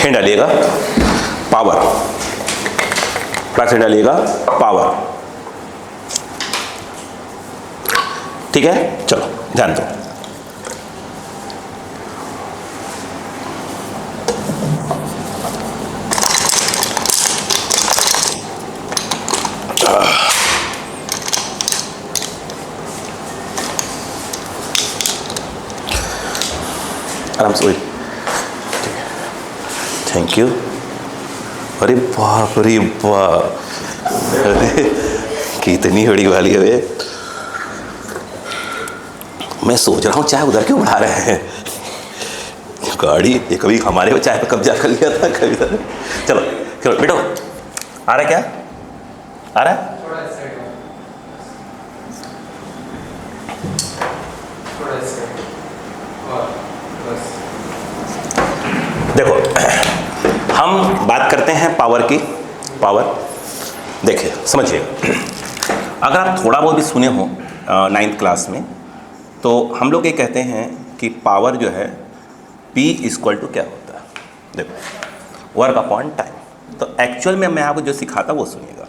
Hint डालिएगा power, flux hint डालिएगा power. ठीक है, चलो ध्यान दो। आराम से, थैंक यू। अरे बाप रे बाप, अरे कितनी बड़ी वाली है वे। मैं सोच रहा हूँ चाय उधर क्यों बढ़ा रहे हैं गाड़ी, ये कभी हमारे चाय पे कब्जा कर लिया था कभी तो। चलो चलो बेटो, आ रहा है क्या, आ रहा है? देखो हम बात करते हैं पावर की। पावर देखिए समझिए, अगर आप थोड़ा बहुत भी सुने हो 9th क्लास में, तो हम लोग ये कहते हैं कि पावर जो है P इक्वल टू क्या होता है। देखो वर्क अपॉन टाइम। तो एक्चुअल में मैं आपको जो सिखाता वो सुनिएगा।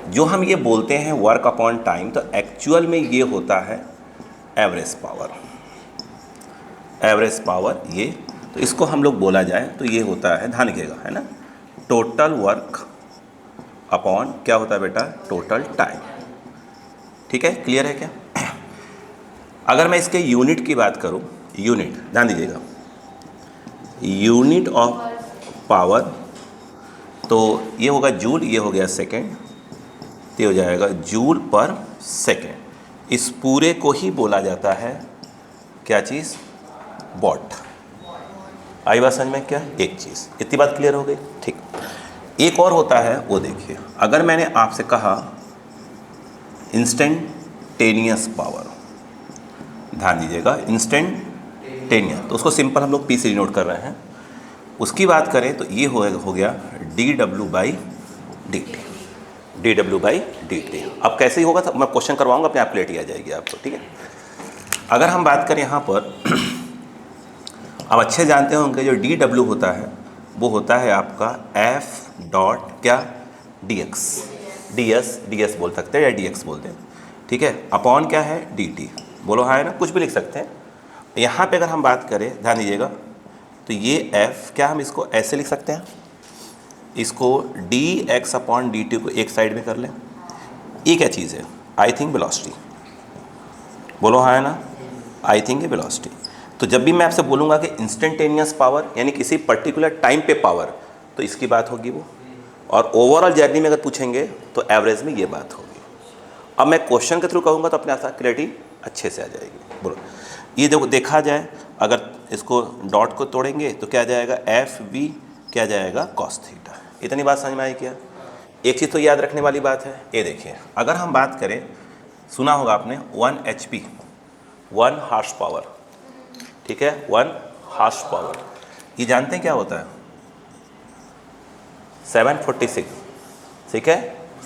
जो हम ये बोलते हैं वर्क अपॉन टाइम, तो एक्चुअल में ये होता है एवरेज पावर। एवरेज पावर ये, तो इसको हम लोग बोला जाए तो ये होता है, ध्यान रखिएगा, है ना, टोटल वर्क अपॉन क्या होता है बेटा, टोटल टाइम। ठीक है, क्लियर है क्या? अगर मैं इसके यूनिट की बात करूं, यूनिट ध्यान दीजिएगा, यूनिट ऑफ पावर, तो ये होगा जूल, ये हो गया सेकेंड, ये हो जाएगा जूल पर सेकेंड। इस पूरे को ही बोला जाता है क्या चीज़, वॉट। आई बात समझ में? क्या एक चीज़, इतनी बात क्लियर हो गई? ठीक। एक और होता है, वो देखिए, अगर मैंने आपसे कहा इंस्टेंटेनियस पावर, ध्यान दीजिएगा, इंस्टेंटेनियस, तो उसको सिंपल हम लोग पी से डिनोट कर रहे हैं। उसकी बात करें तो ये हो गया D W by D T, D W by D T. अब कैसे ही होगा तो मैं क्वेश्चन करवाऊंगा, अपने आप क्लियरिटी आ जाएगी आपको। ठीक है, अगर हम बात करें यहाँ पर, आप अच्छे जानते होंगे जो डी डब्ल्यू होता है वो होता है आपका एफ डॉट क्या, डी एक्स, डी एस बोल सकते हैं या डी एक्स बोलते हैं। ठीक है, अपॉन क्या है, डी टी, बोलो हाँ है ना, कुछ भी लिख सकते हैं। यहाँ पे अगर हम बात करें, ध्यान दीजिएगा, तो ये एफ क्या हम इसको ऐसे लिख सकते हैं, इसको D x upon D T को एक साइड में कर लें। ये क्या चीज़ है, आई थिंक वेलोसिटी, बोलो हाँ है ना, आई थिंक ये वेलोसिटी। तो जब भी मैं आपसे बोलूँगा कि इंस्टेंटेनियस पावर यानी किसी पर्टिकुलर टाइम पे पावर, तो इसकी बात होगी वो। और ओवरऑल जर्नी में अगर पूछेंगे तो एवरेज में ये बात होगी। अब मैं क्वेश्चन के थ्रू कहूँगा तो अपने आप क्लैरिटी अच्छे से आ जाएगी। बोलो, ये देखा जाए, अगर इसको डॉट को तोड़ेंगे तो क्या जाएगा, एफ वी क्या जाएगा, कॉस थीटा। इतनी बात समझ में आई क्या? एक चीज़ तो याद रखने वाली बात है, ये देखिए, अगर हम बात करें, सुना होगा आपने 1 HP, 1 हार्स पावर। ठीक है, 1 हार्स पावर, ये जानते हैं क्या होता है, 746। ठीक है,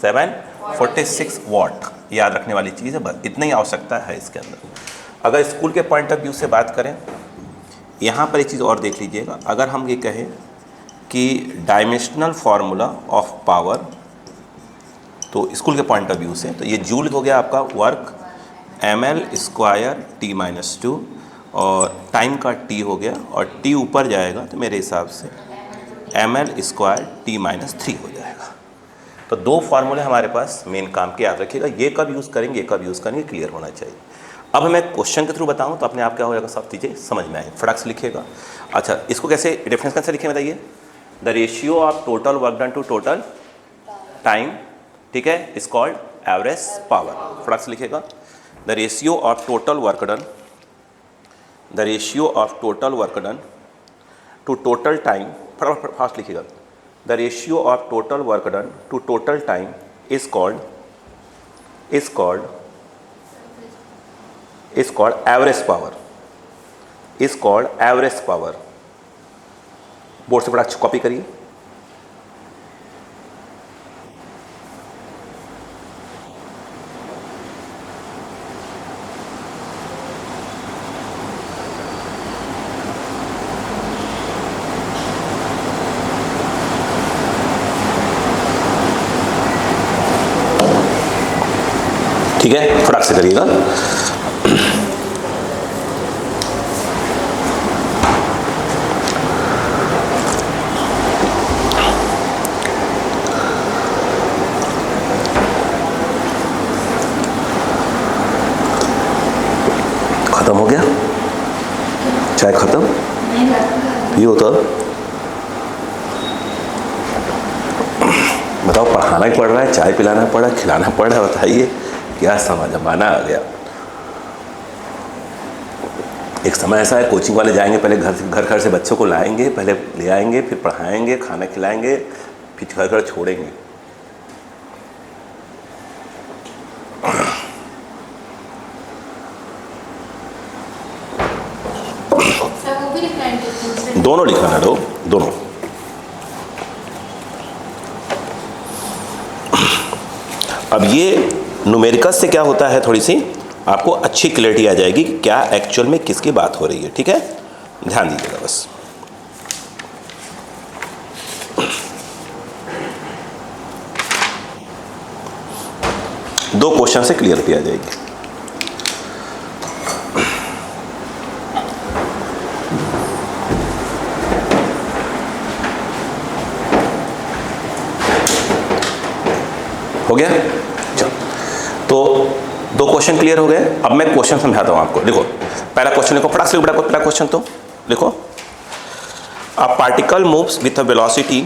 746 वॉट, याद रखने वाली चीज़ है, बस इतना ही आवश्यकता है इसके अंदर। अगर स्कूल के पॉइंट ऑफ व्यू से बात करें, यहाँ पर एक चीज़ और देख लीजिएगा, अगर हम ये कहें कि डायमेंशनल फार्मूला ऑफ पावर, तो स्कूल के पॉइंट ऑफ व्यू से तो ये जूल हो गया आपका वर्क ml² T-2, और टाइम का T हो गया, और T ऊपर जाएगा तो मेरे हिसाब से ml² T-3 हो जाएगा। तो दो फार्मूले हमारे पास मेन काम के, याद रखिएगा, ये कब यूज़ करेंगे, ये कब यूज़ करेंगे, क्लियर होना चाहिए। अब मैं क्वेश्चन के थ्रू बताऊं तो अपने आप क्या हो जाएगा, सब चीज़ें समझ में आए, फटाक से लिखिएगा। अच्छा, इसको कैसे डिफरेंस कैसे लिखें बताइए, the ratio of total work done to total time, ठीक है, इज कॉल्ड एवरेज पावर। फटाक से लिखिएगा, the ratio of total work done, the ratio of total work done to total time, फटाफट फास्ट लिखिएगा, the ratio of total work done to total time is called average power, is called average power. Board से बड़ा अच्छा copy करिए। ठीक है, फटाक से करिएगा। खत्म हो गया? चाय खत्म? ये होता, बताओ, पढ़ाना ही पड़ रहा है, चाय पिलाना पड़ रहा है, खिलाना पड़ रहा है, बताइए क्या जमाना आ गया। एक समय ऐसा है, कोचिंग वाले जाएंगे, पहले घर से बच्चों को लाएंगे, पहले ले आएंगे, फिर पढ़ाएंगे, खाना खिलाएंगे, फिर घर छोड़ेंगे। दोनों लिखाना दो, दोनों। अब ये न्यूमेरिकल से क्या होता है, थोड़ी सी आपको अच्छी क्लैरिटी आ जाएगी कि क्या एक्चुअल में किसकी बात हो रही है। ठीक है, ध्यान दीजिएगा बस। दो क्वेश्चन से क्लियरिटी आ जाएगी। हो गया? चलो, तो दो क्वेश्चन क्लियर हो गए। अब मैं क्वेश्चन समझाता हूं आपको। देखो, पहला क्वेश्चन लिखो, फटाक से पहला क्वेश्चन तो लिखो। A particle moves with a velocity,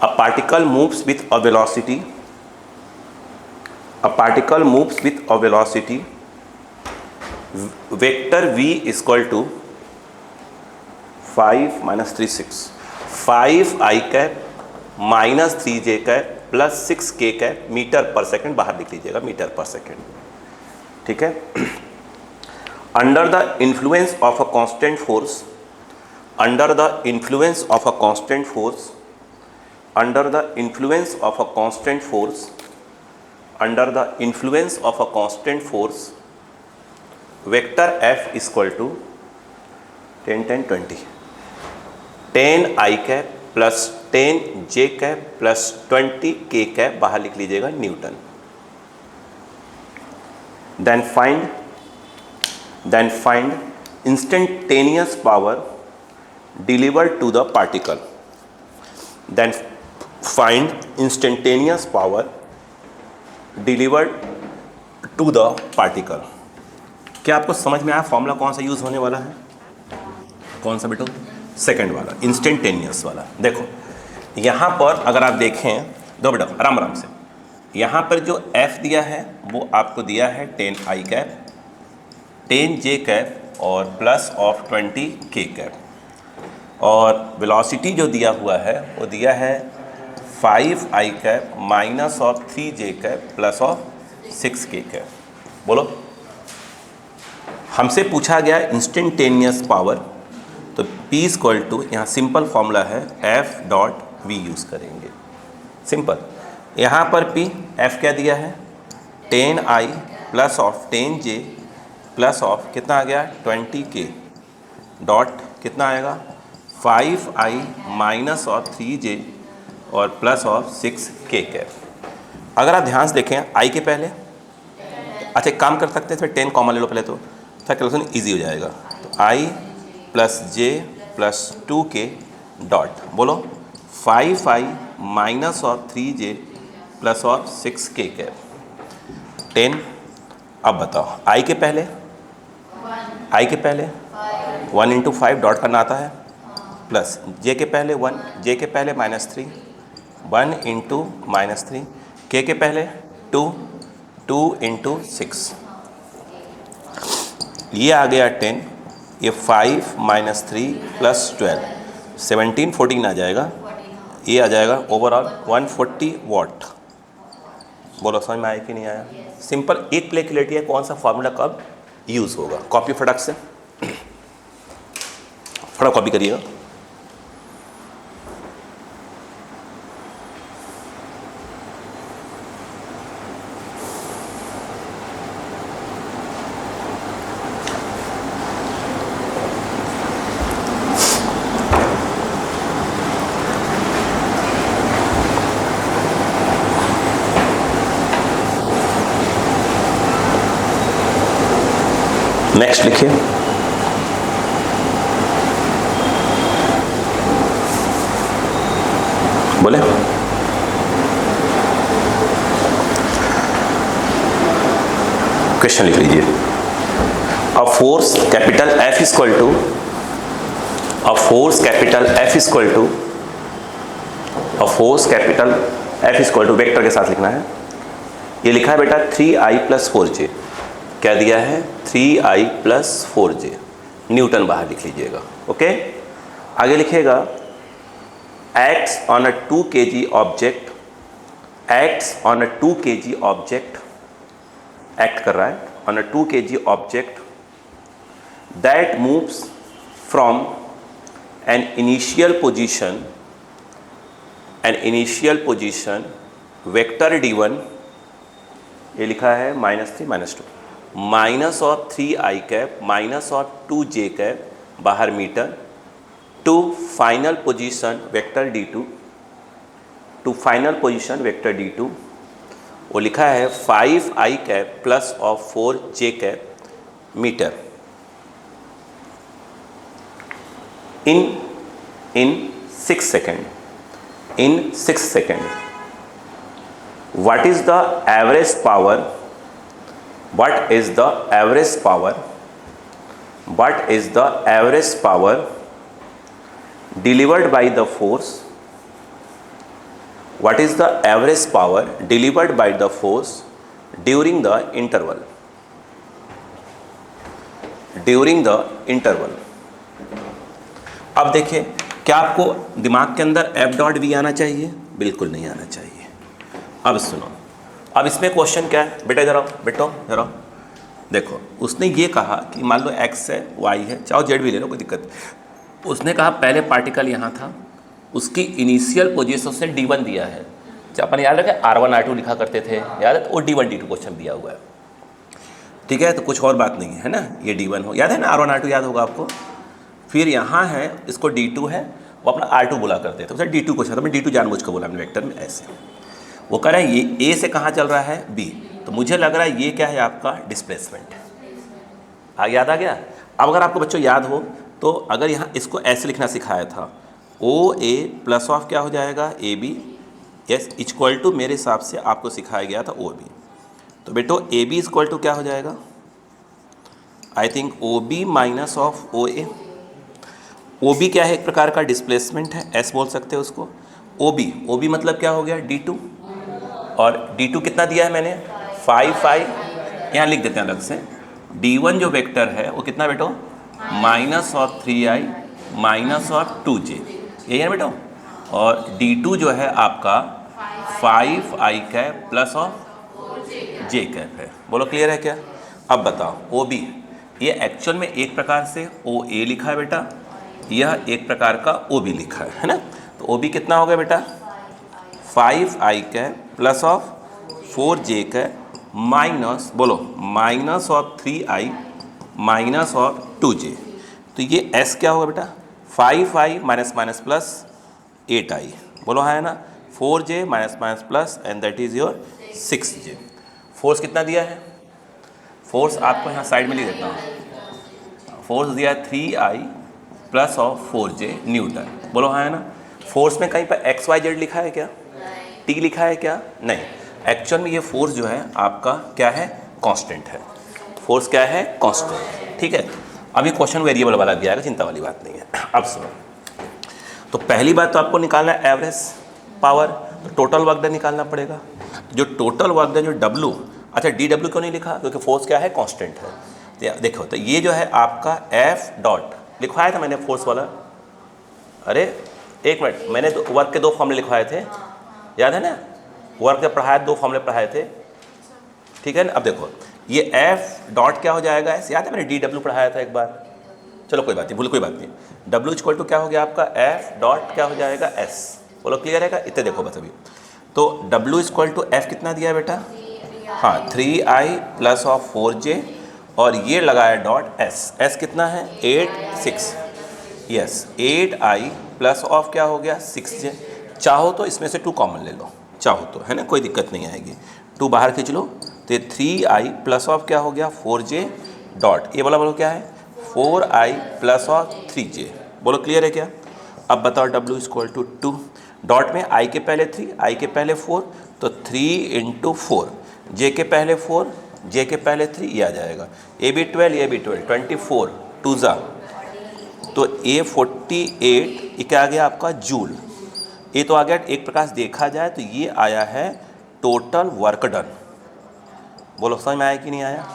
a particle moves with a velocity, a particle moves with a velocity vector v equal to 5 - 3 6 5i cap minus 3j cap plus 6k cap metre per second, बाहर लिख लीजिएगा metre per second. ठीक है, under the influence of a constant force, under the influence of a constant force, under the influence of a constant force, under the influence of a constant force vector f equal to 10 10 20 10i cap plus 10j cap plus 20k cap, बाहर लिख लीजिएगा newton. Then find instantaneous power delivered to the particle, then find instantaneous power delivered to the particle. क्या आपको समझ में आया formula कौन सा यूज होने वाला है? कौन सा बेटो? सेकंड वाला, इंस्टेंटेनियस वाला। देखो यहाँ पर अगर आप देखें, दो बेटा आराम आराम से, यहाँ पर जो f दिया है वो आपको दिया है 10i कैप, 10j कैप और प्लस ऑफ 20k कैप, और वेलोसिटी जो दिया हुआ है वो दिया है 5i cap minus of 3j cap plus of 6k cap. बोलो, हमसे पूछा गया इंस्टेंटेनियस पावर, तो P इक्वल टू, यहाँ सिंपल फॉर्मूला है F डॉट V यूज़ करेंगे, सिंपल। यहाँ पर P, F क्या दिया है 10i plus of 10j plus of कितना आ गया 20k डॉट कितना आएगा 5i माइनस ऑफ 3j और प्लस ऑफ 6k कैप। अगर आप ध्यान से देखें i के पहले, अच्छा एक काम कर सकते हैं, फिर 10 कॉमन ले लो पहले, तो कैलकुलेशन ईजी हो जाएगा। तो i plus j plus 2k dot, बोलो 5i minus of 3j plus of 6k cap 10। अब बताओ i के पहले 1 इंटू 5 डॉट करना आता है, प्लस j के पहले 1, j के पहले -3 1 इंटू -3, k के पहले 2 2 इंटू 6, ये आ गया 10, ये 5 - 3 प्लस 12 17 14 आ जाएगा, ये आ जाएगा ओवरऑल 140 वाट। बोलो समझ में आया कि नहीं आया? सिंपल एक प्ले क्लियरिटी है कौन सा फार्मूला कब यूज़ होगा। कॉपी फटाक से, फटाक कॉपी करिएगा। नेक्स्ट लिखिए, बोले क्वेश्चन लिख लीजिए। A force capital F equal to vector के साथ लिखना है। ये लिखा है बेटा 3i + 4j, क्या दिया है 3i + 4j, न्यूटन बाहर लिख लीजिएगा। ओके, आगे लिखिएगा acts on a 2 kg object, act कर रहा है on a 2 kg object that moves from an initial position vector d1, ये लिखा है -3 -2 -3i कैप -2j कैप बाहर metre to final position vector d2, वो लिखा है 5i cap +4j cap metre in 6 second. What is the average power delivered by the force? What is the average power delivered by the force during the interval? अब देखिए, क्या आपको दिमाग के अंदर F.V आना चाहिए? बिल्कुल नहीं आना चाहिए। अब सुनो, अब इसमें क्वेश्चन क्या है बेटा, इधर आओ, इधर आओ। देखो, उसने ये कहा कि मान लो x है, y है, चाहो z भी ले लो, कोई दिक्कत नहीं। उसने कहा पहले पार्टिकल यहाँ था, उसकी इनिशियल पोजीशन से d1 दिया है। अपन याद रखें r1 r2 लिखा करते थे, याद है, तो वो d1 d2 क्वेश्चन दिया हुआ है। ठीक है, तो कुछ और बात नहीं है ना, ये d1 हो, याद है ना, r1 r2 याद होगा आपको। फिर यहाँ है, इसको d2 है, वो अपना r2 बोला करते थे, उसे d2 क्वेश्चन, मैं d2 जानबूझ के बोला अपने वेक्टर में ऐसे। वो कह रहा है ये a से कहाँ चल रहा है, b, तो मुझे लग रहा है ये क्या है आपका डिस्प्लेसमेंट। याद आ गया। अब अगर आपको बच्चों याद हो तो अगर यहाँ इसको ऐसे लिखना सिखाया था, OA प्लस ऑफ क्या हो जाएगा AB, यस, इक्वल टू मेरे हिसाब से आपको सिखाया गया था OB। तो बेटो AB इक्वल टू क्या हो जाएगा, I think OB minus of OA। OB क्या है, एक प्रकार का डिस्प्लेसमेंट है, S बोल सकते हैं उसको। OB मतलब क्या हो गया d2, और d2 कितना दिया है मैंने 5i, यहाँ लिख देते हैं अलग से। d1 जो वेक्टर है वो कितना बेटो -3i -2j, यही है बेटो। और d2 जो है आपका 5i कैप +j कैप है। बोलो क्लियर है क्या? अब बताओ OB, ये एक्चुअल में एक प्रकार से OA लिखा है बेटा, यह एक प्रकार का OB लिखा है ना। तो OB कितना हो गया बेटा 5i cap +4j cap minus, बोलो -3i -2j। तो ये S क्या होगा बेटा 5i माइनस प्लस 8i, बोलो है ना, 4j minus plus and that is your 6j। Force कितना दिया है, फोर्स आपको यहाँ साइड में लिख देता हूँ। फोर्स दिया है 3i +4j न्यूटन, बोलो है ना। फोर्स में कहीं पर XYZ लिखा है क्या, T लिखा है क्या? नहीं, एक्चुअल में ये फोर्स जो है आपका क्या है, कांस्टेंट है। फोर्स क्या है, कांस्टेंट। ठीक है, अभी क्वेश्चन वेरिएबल वाला दिया है, चिंता वाली बात नहीं है। अब सुनो, तो पहली बात तो आपको निकालना है एवरेज पावर, तो टोटल वर्क डन निकालना पड़ेगा। जो टोटल वर्क डन जो W, अच्छा DW क्यों नहीं लिखा, क्योंकि फोर्स क्या है, कांस्टेंट है। तो देखो, तो ये जो है आपका F लिखवाया था मैंने फोर्स वाला, अरे एक मिनट, मैंने वर्क के 2 फॉर्मूले लिखवाए थे, याद है ना, वर्क जब पढ़ाया 2 फॉर्मूले पढ़ाए थे। ठीक है ना। अब देखो ये F क्या हो जाएगा, याद है मैंने DW पढ़ाया था एक बार, चलो कोई बात नहीं, भूल कोई बात नहीं। W इक्वल टू क्या हो गया आपका F क्या हो जाएगा S, बोलो क्लियर है क्या? इतने देखो बस अभी। तो W इक्वल टू F कितना दिया है बेटा, हाँ 3i +4j, और ये लगाया डॉट S कितना है 8 6, यस 8i प्लस ऑफ क्या हो गया 6j। चाहो तो इसमें से 2 कॉमन ले लो, चाहो तो, है ना, कोई दिक्कत नहीं आएगी। 2 बाहर खींच लो, तो 3i प्लस ऑफ क्या हो गया 4j डॉट, ये वाला बोलो क्या है 4i प्लस और 3j, बोलो क्लियर है क्या। अब बताओ w इक्वल टू 2, डॉट में i के पहले 3, i के पहले 4, तो 3 इंटू 4, j के पहले 4, j के पहले 3, ये आ जाएगा। ए बी 12, ये बी 12, 24 2 ज़ा, तो ए 48, ये क्या आ गया आपका जूल। ये तो आ गया, एक प्रकार से देखा जाए तो ये आया है टोटल वर्क डन। बोलो समझ में आया कि नहीं आया।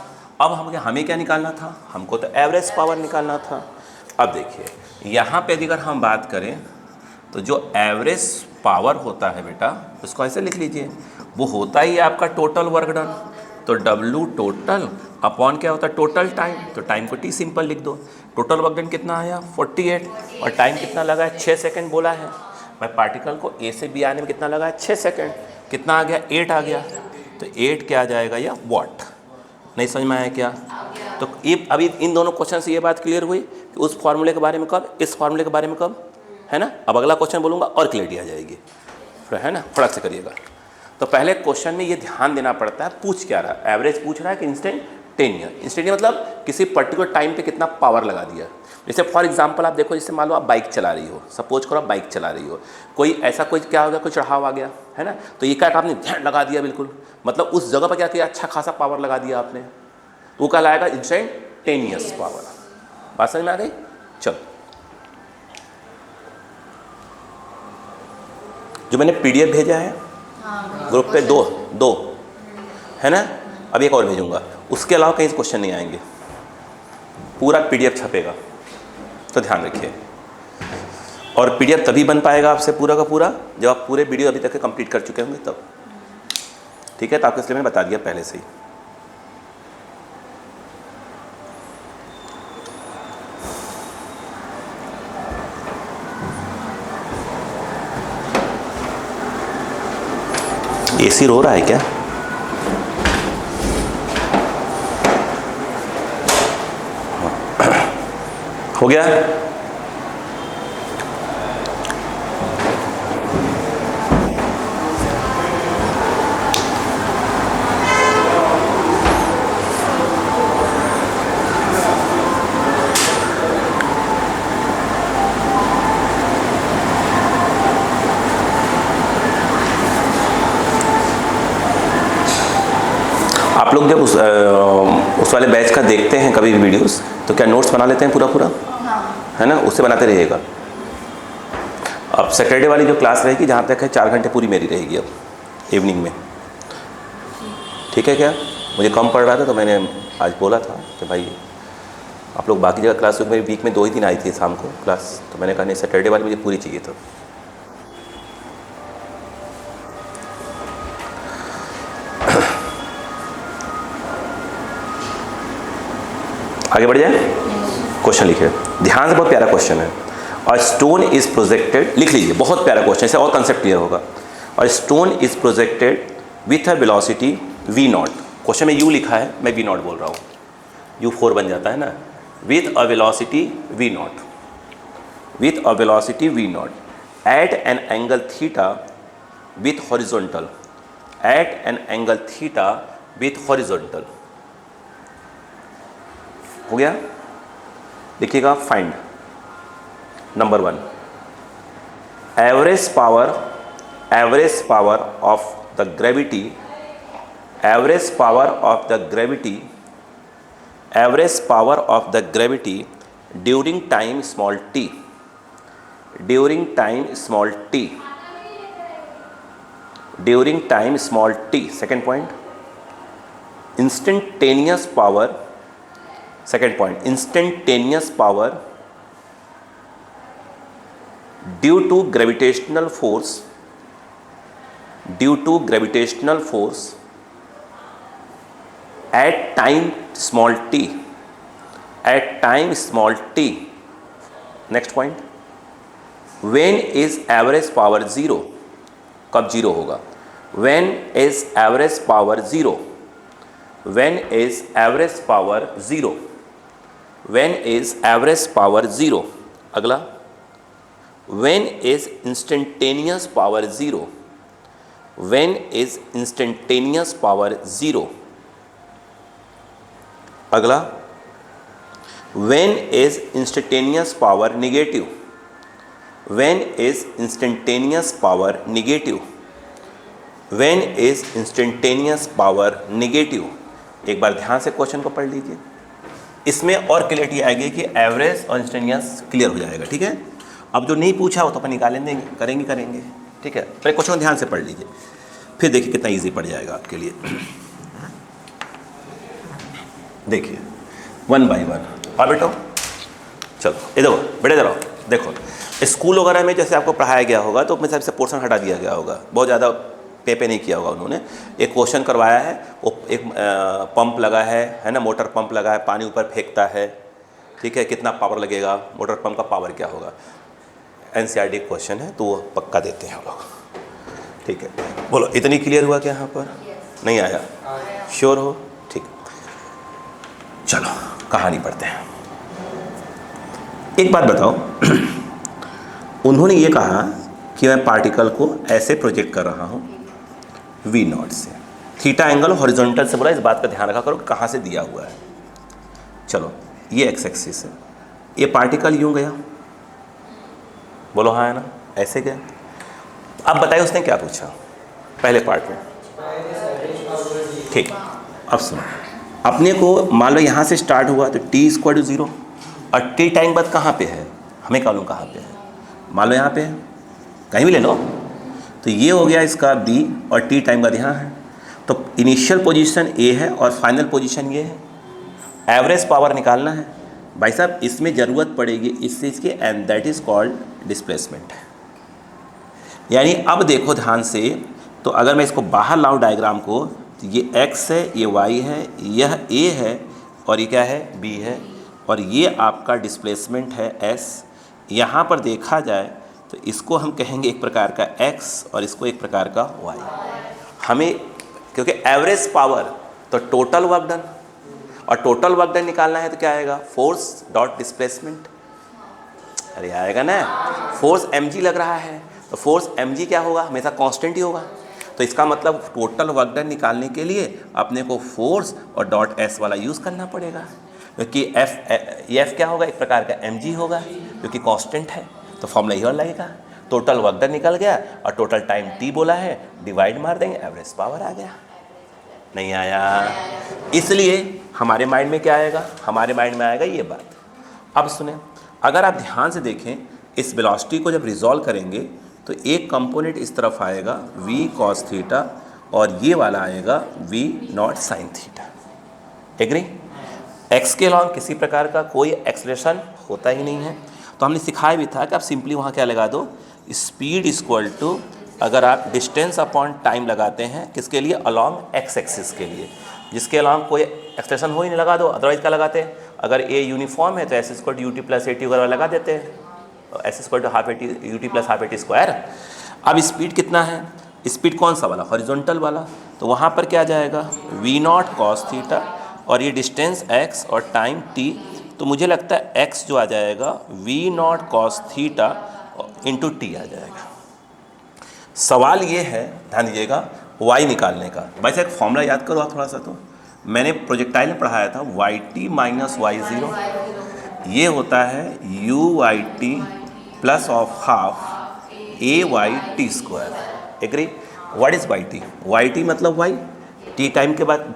अब हमें क्या निकालना था, हमको तो एवरेज पावर निकालना था। अब देखिए यहाँ पे अगर हम बात करें तो जो एवरेज पावर होता है बेटा उसको ऐसे लिख लीजिए, वो होता ही है आपका टोटल वर्क डन। तो W टोटल अपॉन क्या होता है टोटल टाइम, तो टाइम को T सिंपल लिख दो। टोटल वर्क डन कितना आया 48, और टाइम कितना लगा है 6 सेकेंड बोला है। मैं पार्टिकल को A से B आने में कितना लगा है 6 सेकेंड, कितना आ गया 8 आ गया, तो 8 क्या आ जाएगा या वॉट। नहीं समझ में आया क्या। तो ये अभी इन दोनों क्वेश्चन से ये बात क्लियर हुई कि उस फार्मूले के बारे में कब, इस फार्मूले के बारे में कब, है ना। अब अगला क्वेश्चन बोलूँगा और क्लियरिटी आ जाएगी, है ना, फटाक से करिएगा। तो पहले क्वेश्चन में ये ध्यान देना पड़ता है पूछ क्या रहा है, एवरेज पूछ रहा है कि इंस्टेंटेनियस। इंस्टेंटेनियस मतलब किसी पर्टिकुलर टाइम पे कितना पावर लगा दिया। जैसे फॉर एग्जांपल आप देखो, जैसे मान लो आप बाइक चला रही हो, सपोज करो आप बाइक चला रही हो, कोई ऐसा कोई क्या हो गया, कोई चढ़ाव आ गया, है ना, तो ये क्या आपने ध्यान लगा दिया बिल्कुल, मतलब उस जगह पर क्या किया, अच्छा खासा पावर लगा दिया आपने, वो कहलाएगा इंस्टेंटेनियस पावर। बात समझ में आ गई। चलो, जो मैंने PDF भेजा है ग्रुप पे दो है ना, अब एक और भेजूंगा, उसके अलावा कहीं क्वेश्चन नहीं आएंगे, पूरा PDF छपेगा, तो ध्यान रखिए। और PDF तभी बन पाएगा आपसे पूरा का पूरा जब आप पूरे वीडियो अभी तक के कंप्लीट कर चुके होंगे तब, ठीक है। तो आपको इसलिए मैंने बता दिया पहले से ही। AC रो रहा है क्या। हो गया। आप लोग जब उस वाले बैच का देखते हैं कभी भी वीडियोस, तो क्या नोट्स बना लेते हैं पूरा है ना, उससे बनाते रहिएगा। अब सैटरडे वाली जो क्लास रहेगी जहाँ तक है 4 घंटे पूरी मेरी रहेगी अब इवनिंग में, ठीक है क्या। मुझे कम पड़ रहा था तो मैंने आज बोला था कि भाई आप लोग बाकी जगह क्लास, मेरी वीक में 2 ही दिन आई थी शाम को क्लास, तो मैंने कहा नहीं सैटरडे वाली मुझे पूरी चाहिए था। आगे बढ़ जाए, क्वेश्चन लिखिए ध्यान से, बहुत प्यारा क्वेश्चन है। और स्टोन इज प्रोजेक्टेड, लिख लीजिए, बहुत प्यारा क्वेश्चन, इससे और कंसेप्ट क्लियर होगा। और stone is projected with a velocity v0, question में u लिखा है, मैं v0 बोल रहा हूँ, u4 बन जाता है ना, with a velocity v0, with a velocity v0 at an angle theta with horizontal, at an angle theta with horizontal. हो गया, देखिएगा। Find number 1 average power of the gravity, average power of the gravity, average power of the gravity during time small t, during time small t, during time small t। Second point instantaneous power, second point instantaneous power due to gravitational force, due to gravitational force at time small t, at time small t। Next point when is average power zero, कब zero होगा, when is average power zero, when is average power zero, when is average power zero. अगला when is instantaneous power zero, when is instantaneous power zero. अगला when is instantaneous power negative, when is instantaneous power negative, when is instantaneous power negative. एक बार ध्यान से question को पढ़ लीजिए, इसमें और क्लियरिटी आएगी कि एवरेज और इंस्टेंटेनियस क्लियर हो जाएगा। ठीक है, अब जो नहीं पूछा हो तो अपन निकालें देंगे, करेंगे। ठीक है, पहले क्वेश्चन ध्यान से पढ़ लीजिए, फिर देखिए कितना इजी पड़ जाएगा आपके लिए। देखिए 1 by 1 और बेटो चलो इधर बेटे इधर आओ। देखो स्कूल वगैरह में जैसे आपको पढ़ाया गया होगा तो अपने हिसाब से पोर्शन हटा दिया गया होगा, बहुत ज़्यादा पे नहीं किया होगा उन्होंने। एक क्वेश्चन करवाया है, वो एक पंप लगा है ना, मोटर पंप लगा है, पानी ऊपर फेंकता है। ठीक है, कितना पावर लगेगा, मोटर पंप का पावर क्या होगा, एनसीईआरटी क्वेश्चन है तो वो पक्का देते हैं हम लोग। ठीक है, बोलो इतनी क्लियर हुआ क्या यहाँ पर? नहीं आया? श्योर हो? ठीक, चलो कहानी पढ़ते हैं। एक बात बताओ, उन्होंने ये कहा कि मैं पार्टिकल को ऐसे प्रोजेक्ट कर रहा हूँ V0 से, थीटा एंगल हॉरिजॉन्टल से बोला, इस बात का ध्यान रखा करो कहाँ से दिया हुआ है। चलो ये एक्स एक्सिस है, ये पार्टिकल यूं गया, बोलो हाँ है ना, ऐसे गया। अब बताइए उसने क्या पूछा पहले पार्ट में। ठीक, अब सुनो, अपने को मान लो यहाँ से स्टार्ट हुआ तो t=0 और t टाइम बाद कहाँ पे है, हमें मालूम कहाँ पे है, मान लो यहाँ पे है, कहीं भी ले लो। तो ये हो गया इसका b और t टाइम बाद यहाँ है, तो इनिशियल पोजीशन a है और फाइनल पोजीशन ये है। एवरेज पावर निकालना है भाई साहब, इसमें ज़रूरत पड़ेगी इस चीज़ की, and that is called displacement. यानी अब देखो ध्यान से, तो अगर मैं इसको बाहर लाऊं डायग्राम को, तो ये x है, ये y है, यह a है और ये क्या है, b है, और ये आपका डिस्प्लेसमेंट है s। यहाँ पर देखा जाए तो इसको हम कहेंगे एक प्रकार का x और इसको एक प्रकार का y। हमें क्योंकि एवरेज पावर तो टोटल वर्क डन, और टोटल वर्क डन निकालना है तो क्या आएगा, फोर्स डॉट डिस्प्लेसमेंट। अरे आएगा ना, फोर्स mg लग रहा है तो फोर्स mg क्या होगा, हमेशा कांस्टेंट ही होगा। तो इसका मतलब टोटल वर्क डन निकालने के लिए अपने को फोर्स और डॉट s वाला यूज़ करना पड़ेगा, क्योंकि f क्या होगा, एक प्रकार का mg होगा क्योंकि कांस्टेंट है। तो फॉर्मूला यही लगेगा, टोटल वर्क डन निकल गया और टोटल टाइम t बोला है, डिवाइड मार देंगे, एवरेज पावर आ गया। नहीं आया? इसलिए हमारे माइंड में क्या आएगा, हमारे माइंड में आएगा ये बात। अब सुने, अगर आप ध्यान से देखें इस वेलोसिटी को जब रिजॉल्व करेंगे तो एक कंपोनेंट इस तरफ आएगा v cos थीटा और ये वाला आएगा v0 sin theta. Agree? x के अलॉन्ग किसी प्रकार का कोई एक्सलेशन होता ही नहीं है। तो हमने सिखाया भी था कि आप सिंपली वहाँ क्या लगा दो, स्पीड इक्वल टू, अगर आप डिस्टेंस अपॉन टाइम लगाते हैं किसके लिए, अलॉन्ग एक्स एक्सिस के लिए, जिसके अलॉन्ग कोई एक्सलेशन हो ही नहीं लगा दो, अदरवाइज क्या लगाते हैं, अगर a यूनिफॉर्म है तो s=ut + at वगैरह लगा देते हैं, s=12 ut + ½ at स्क्वायर। अब स्पीड कितना है, स्पीड कौन सा वाला, हॉरिजॉन्टल वाला, तो वहाँ पर क्या जाएगा v0 cos थीटा और ये डिस्टेंस x और टाइम t, तो मुझे लगता है x जो आ जाएगा v0 cos theta into t आ जाएगा। सवाल ये है, ध्यान दीजिएगा, y निकालने का। भाई साहब एक फॉर्मूला याद करो आप थोड़ा सा, तो मैंने प्रोजेक्टाइल में पढ़ाया था, yt माइनस y0 ये होता है uyt plus of half ayt²। Agree? What is yt मतलब y, t टाइम के बाद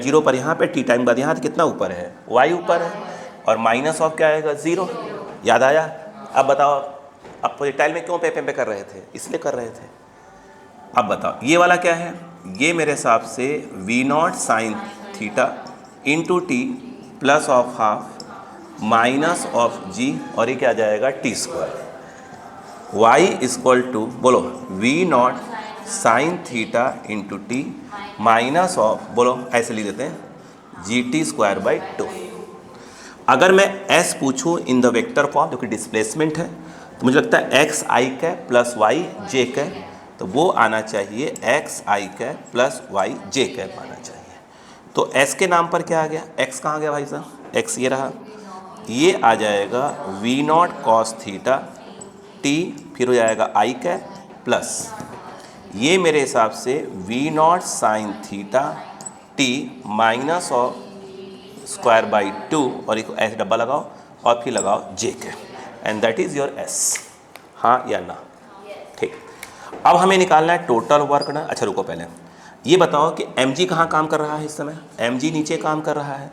जीरो पर यहाँ पे, t टाइम बाद यहाँ कितना ऊपर है, y ऊपर है, और माइनस ऑफ क्या आएगा, 0। याद आया? अब बताओ, अब प्रोजेक्टाइल में क्यों पे कर रहे थे, इसलिए कर रहे थे। अब बताओ ये वाला क्या है, ये मेरे हिसाब से v0 sin theta into T plus of half minus of g, और ये क्या आ जाएगा t²। y = बोलो v0 sin theta into T minus of, बोलो ऐसे लिख देते हैं gt²/2। अगर मैं s पूछूं इन द वेक्टर फॉर्म जो कि डिस्प्लेसमेंट है, तो मुझे लगता है xi प्लस yj, तो वो आना चाहिए xi प्लस yj आना चाहिए। तो s के नाम पर क्या आ गया, x कहाँ गया भाई साहब, x ये रहा, ये आ जाएगा v0 cos थीटा t, फिर हो जाएगा i प्लस ये मेरे हिसाब से v0 sin theta t minus of square by 2 और एक ऐसे डब्बा लगाओ और फिर लगाओ जे के, and that is your S. हाँ या ना? ठीक। अब हमें निकालना है टोटल वर्क डन। अच्छा रुको, पहले ये बताओ कि एम जी कहाँ काम कर रहा है इस समय? एम जी नीचे काम कर रहा है,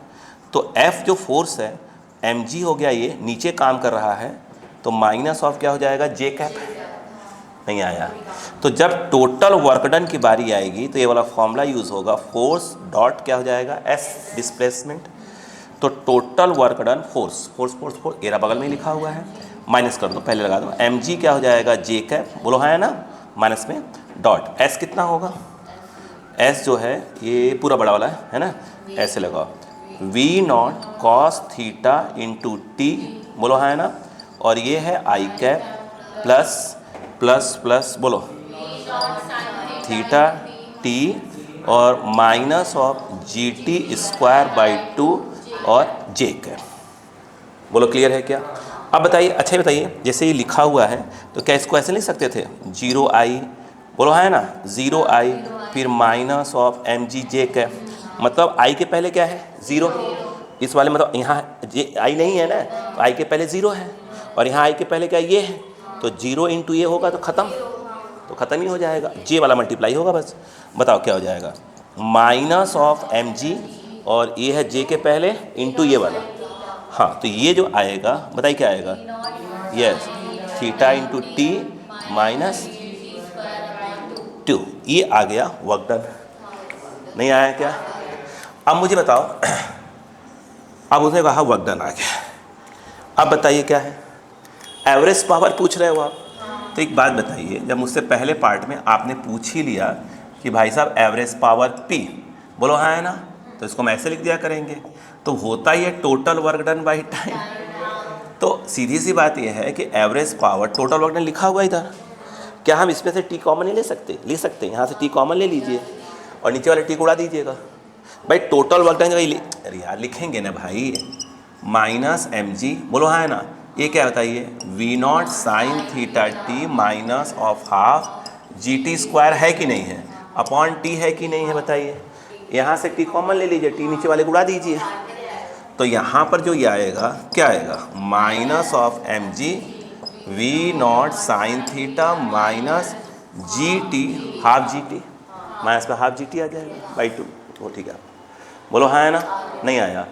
तो एफ जो फोर्स है एम जी हो गया, ये नीचे काम कर रहा है, तो माइनस ऑफ क्या हो जाएगा? जे कैप। नहीं आया? तो जब टोटल वर्क डन की बारी आएगी तो ये वाला फॉर्मूला यूज़ होगा, फोर्स डॉट क्या हो जाएगा? S, displacement. तो total work done force force force force arrow बगल में लिखा हुआ है, माइनस कर दो, पहले लगा दो, एम जी क्या हो जाएगा? जे कैप, बोलो हाँ है ना, माइनस में डॉट एस कितना होगा? एस जो है ये पूरा बड़ा वाला है ना, ऐसे लगाओ, v naught cos theta into t, बोलो हाँ है ना, और ये है i cap plus plus plus बोलो थीटा टी और minus of g t square by 2 और जे कैप। बोलो क्लियर है क्या? अब बताइए, अच्छा ही बताइए, जैसे ये लिखा हुआ है तो क्या इसको ऐसे लिख सकते थे? 0 आई, बोलो है ना, 0 आई फिर minus of m g j cap, मतलब आई के पहले क्या है? 0। इस वाले मतलब यहाँ जे आई नहीं है ना, तो आई के पहले 0 है, और यहाँ आई के पहले क्या ये है, तो 0 इंटू ये होगा तो ख़त्म, तो ख़त्म ही हो जाएगा, जे वाला मल्टीप्लाई होगा बस। बताओ क्या हो जाएगा? माइनस ऑफ एम जी और ये है जे के पहले इंटू ये वाला, हाँ तो ये जो आएगा बताइए क्या आएगा? Yes, theta into T minus 2, ये आ गया वर्क डन। नहीं आया क्या? अब मुझे बताओ, अब उसने कहा वर्क डन आ गया, अब बताइए क्या है? एवरेज पावर पूछ रहे हो आप, तो एक बात बताइए, जब मुझसे पहले पार्ट में आपने पूछ ही लिया कि भाई साहब एवरेज पावर P, बोलो हाँ है ना, तो इसको हम ऐसे लिख दिया करेंगे, तो होता ही है total work done by time. तो सीधी सी बात यह है कि average power total work done लिखा हुआ इधर, क्या हम इसमें से टी कॉमन नहीं ले सकते? ले सकते हैं, यहाँ से टी कॉमन ले लीजिए और नीचे वाले टी को उड़ा दीजिएगा। भाई टोटल वर्क डन अरे यार लिखेंगे ना भाई, माइनस एम जी, बोलो हाँ है ना, ये क्या बताइए? V naught sine theta t minus of half g t square है कि नहीं है, अपॉन टी है कि नहीं है बताइए। यहाँ से टी कॉमन ले लीजिए, टी नीचे वाले को उड़ा दीजिए, तो यहाँ पर जो ये आएगा क्या आएगा? Minus of m g v naught sine theta minus g t half g t, minus का हाफ जी टी आ जाएगा बाई 2, वो ठीक है। बोलो हाँ है ना? नहीं आया?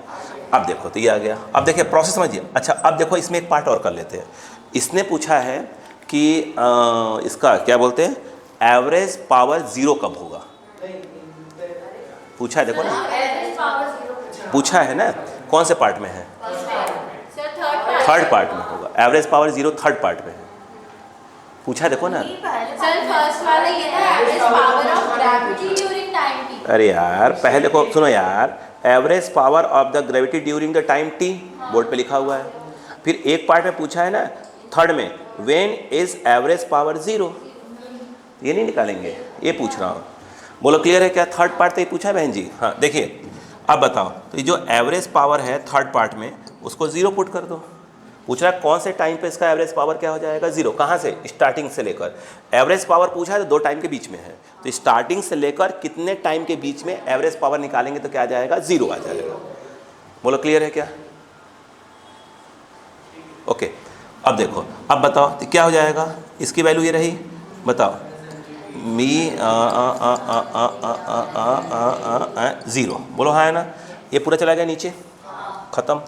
अब देखो तो ये आ गया। अब देखिए प्रोसेस समझिए। अच्छा अब देखो इसमें एक पार्ट और कर लेते हैं। इसने पूछा है कि इसका क्या बोलते हैं, एवरेज पावर 0 कब होगा? पूछा है, देखो ना, पूछा है ना, कौन से पार्ट में है? थर्ड पार्ट में होगा। एवरेज पावर 0 थर्ड पार्ट में है, पूछा देखो ना। अरे यार पहले देखो, सुनो यार, average power of the gravity during the time T, board पे लिखा हुआ है। फिर एक पार्ट में पूछा है ना थर्ड में, व्हेन इज एवरेज पावर 0, ये नहीं निकालेंगे, ये पूछ रहा हूँ। बोलो क्लियर है क्या? थर्ड पार्ट तो ये पूछा है बहन जी। हाँ देखिए अब बताओ, तो ये जो एवरेज पावर है थर्ड पार्ट में उसको 0 पुट कर दो। पूछ रहा है कौन से टाइम पे इसका एवरेज पावर क्या हो जाएगा? 0। कहाँ से? स्टार्टिंग से लेकर। एवरेज पावर पूछा है तो 2 टाइम के बीच में है, तो स्टार्टिंग से लेकर कितने टाइम के बीच में एवरेज पावर निकालेंगे तो क्या आ जाएगा? 0 आ जाएगा। बोलो क्लियर है क्या? ओके। अब देखो, अब बताओ तो क्या हो जाएगा? इसकी वैल्यू ये रही, बताओ, मी 0, बोलो हाँ है ना, ये पूरा चला गया नीचे, ख़त्म।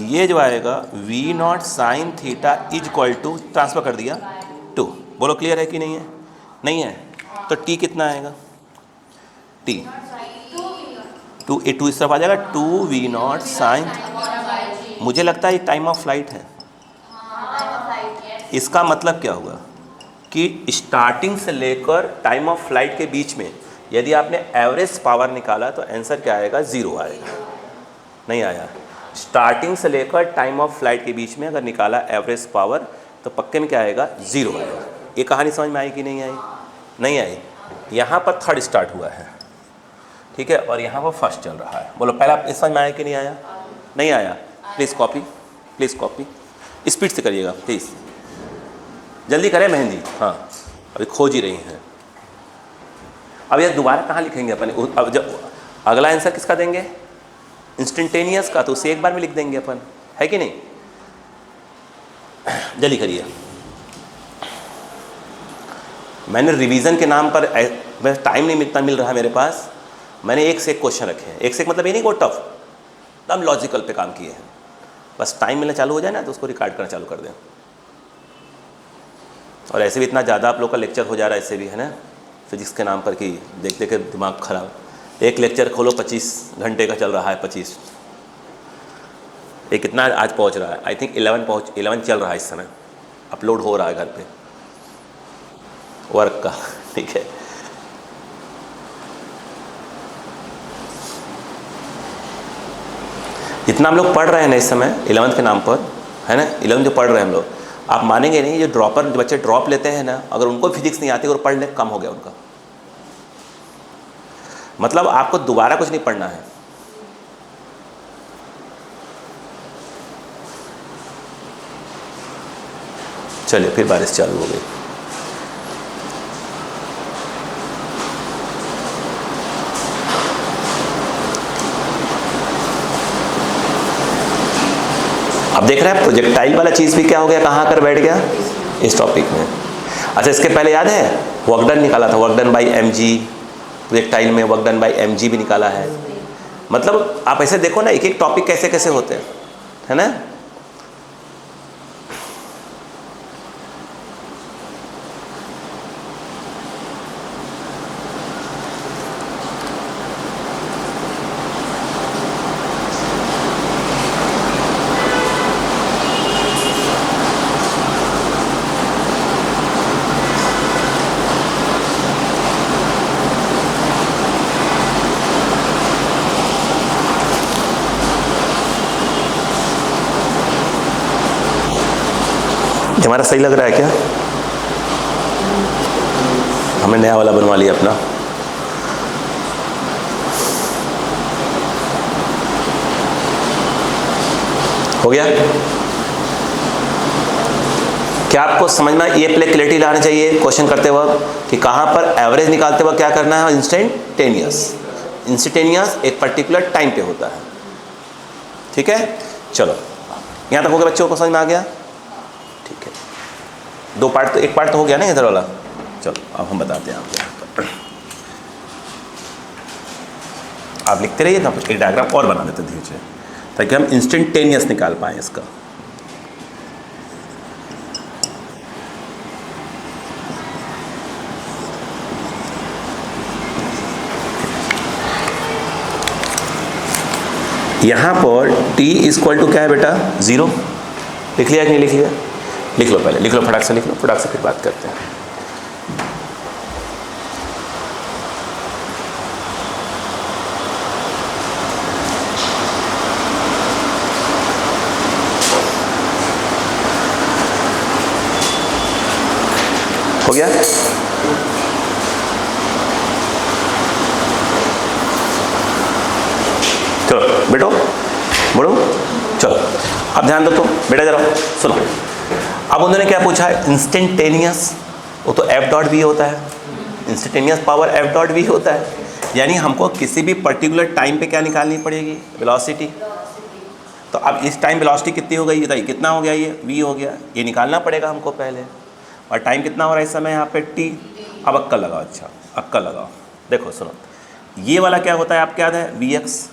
ये जो आएगा v naught sine theta is equal to, transfer कर दिया 2, बोलो क्लियर है कि नहीं है? नहीं है तो टी कितना आएगा? टी 2 इस तरफ आ जाएगा, 2 वी नॉट साइन, मुझे लगता है ये टाइम ऑफ फ्लाइट है। इसका मतलब क्या हुआ कि स्टार्टिंग से लेकर टाइम ऑफ फ्लाइट के बीच में यदि आपने एवरेज पावर निकाला तो आंसर क्या आएगा? 0 आएगा। नहीं आया? स्टार्टिंग से लेकर टाइम ऑफ फ्लाइट के बीच में अगर निकाला एवरेज पावर तो पक्के में क्या आएगा? 0 आएगा। ये कहानी समझ में आई कि नहीं आई? नहीं आई? यहाँ पर थर्ड स्टार्ट हुआ है, ठीक है, और यहाँ पर फर्स्ट चल रहा है। बोलो पहला आप समझ में आया कि नहीं आया? नहीं आया? Please copy, please copy, speed से करिएगा प्लीज़, जल्दी करें मेहंदी। हाँ अभी खोज ही रही हैं। अब यह दोबारा कहाँ लिखेंगे अपन? अब जब अगला आंसर किसका देंगे? इंस्टेंटेनियस का तो उसे एक बार में लिख देंगे अपन, है कि नहीं। जल्दी करिए। मैंने रिवीजन के नाम पर, मैं टाइम नहीं इतना मिल रहा है मेरे पास, मैंने एक से एक क्वेश्चन रखे हैं। एक से एक मतलब ये नहीं कोई टफ, एकदम लॉजिकल पे काम किए हैं। बस टाइम मिलना चालू हो जाए ना तो उसको रिकॉर्ड करना चालू कर दें। और ऐसे भी इतना ज़्यादा आप लोग का लेक्चर हो जा रहा है इससे भी, है ना, फिजिक्स के नाम पर कि देख देख के दिमाग खराब। एक लेक्चर खोलो 25 घंटे का चल रहा है, 25। ये कितना आज पहुंच रहा है, आई थिंक 11 चल रहा है इस समय, अपलोड हो रहा है घर पे वर्क का, ठीक है। जितना हम लोग पढ़ रहे हैं ना इस समय 11th के नाम पर, है ना, 11th जो पढ़ रहे हैं हम लोग, आप मानेंगे नहीं, जो ड्रॉपर, जो बच्चे ड्रॉप लेते हैं ना, अगर उनको फिजिक्स नहीं आती और पढ़ ले, कम हो गया उनका। मतलब आपको दोबारा कुछ नहीं पढ़ना है। चलिए फिर बारिश चालू हो गई। अब देख रहे हैं प्रोजेक्टाइल वाला चीज़ भी क्या हो गया, कहाँ आकर बैठ गया इस टॉपिक में। अच्छा, इसके पहले याद है वर्क डन निकाला था, work done by mg, projectile में वर्क डन बाई mg भी निकाला है। मतलब आप ऐसे देखो ना, एक एक टॉपिक कैसे कैसे होते हैं, है ना। हमारा सही लग रहा है क्या? हमने नया वाला बनवा लिया अपना। हो गया क्या? आपको समझ में ये प्ले क्लैरिटी लाना चाहिए क्वेश्चन करते वक्त कि कहाँ पर एवरेज निकालते वक्त क्या करना है। इंस्टेंटेनियस, इंस्टेंटेनियस एक पर्टिकुलर टाइम पे होता है, ठीक है। चलो यहाँ तक हो गया, बच्चों को समझ में आ गया, ठीक है। दो पार्ट तो, एक पार्ट तो हो गया ना इधर वाला। चलो अब हम बताते हैं आपको। आप लिखते रहिए ना, एक डायग्राम और बना देते धीरे से, ताकि हम इंस्टेंटेनियस निकाल पाएँ इसका। यहाँ पर t इक्वल टू क्या है बेटा, 0। लिख लिया कि नहीं लिख लिया? लिख लो पहले, लिख लो, फटाक से लिख लो, फटाक से फिर बात करते हैं। हो गया? चलो बेटो, बोलो, चलो अब ध्यान दो तो बेटा, जरा सुनो। अब उन्होंने क्या पूछा है, इंस्टेंटेनियस, वो तो एफ डॉट वी होता है, instantaneous power f dot v होता है। यानी हमको किसी भी पर्टिकुलर टाइम पे क्या निकालनी पड़ेगी, वेलोसिटी। तो अब इस टाइम वेलोसिटी कितनी हो गई, बताइए कितना हो गया, ये वी हो गया, ये निकालना पड़ेगा हमको पहले। और टाइम कितना हो रहा है इस समय यहाँ पे टी। अब अक्कल लगाओ, अच्छा अक्कल लगाओ। देखो सुनो, ये वाला क्या होता है आपको याद है, वी एक्स।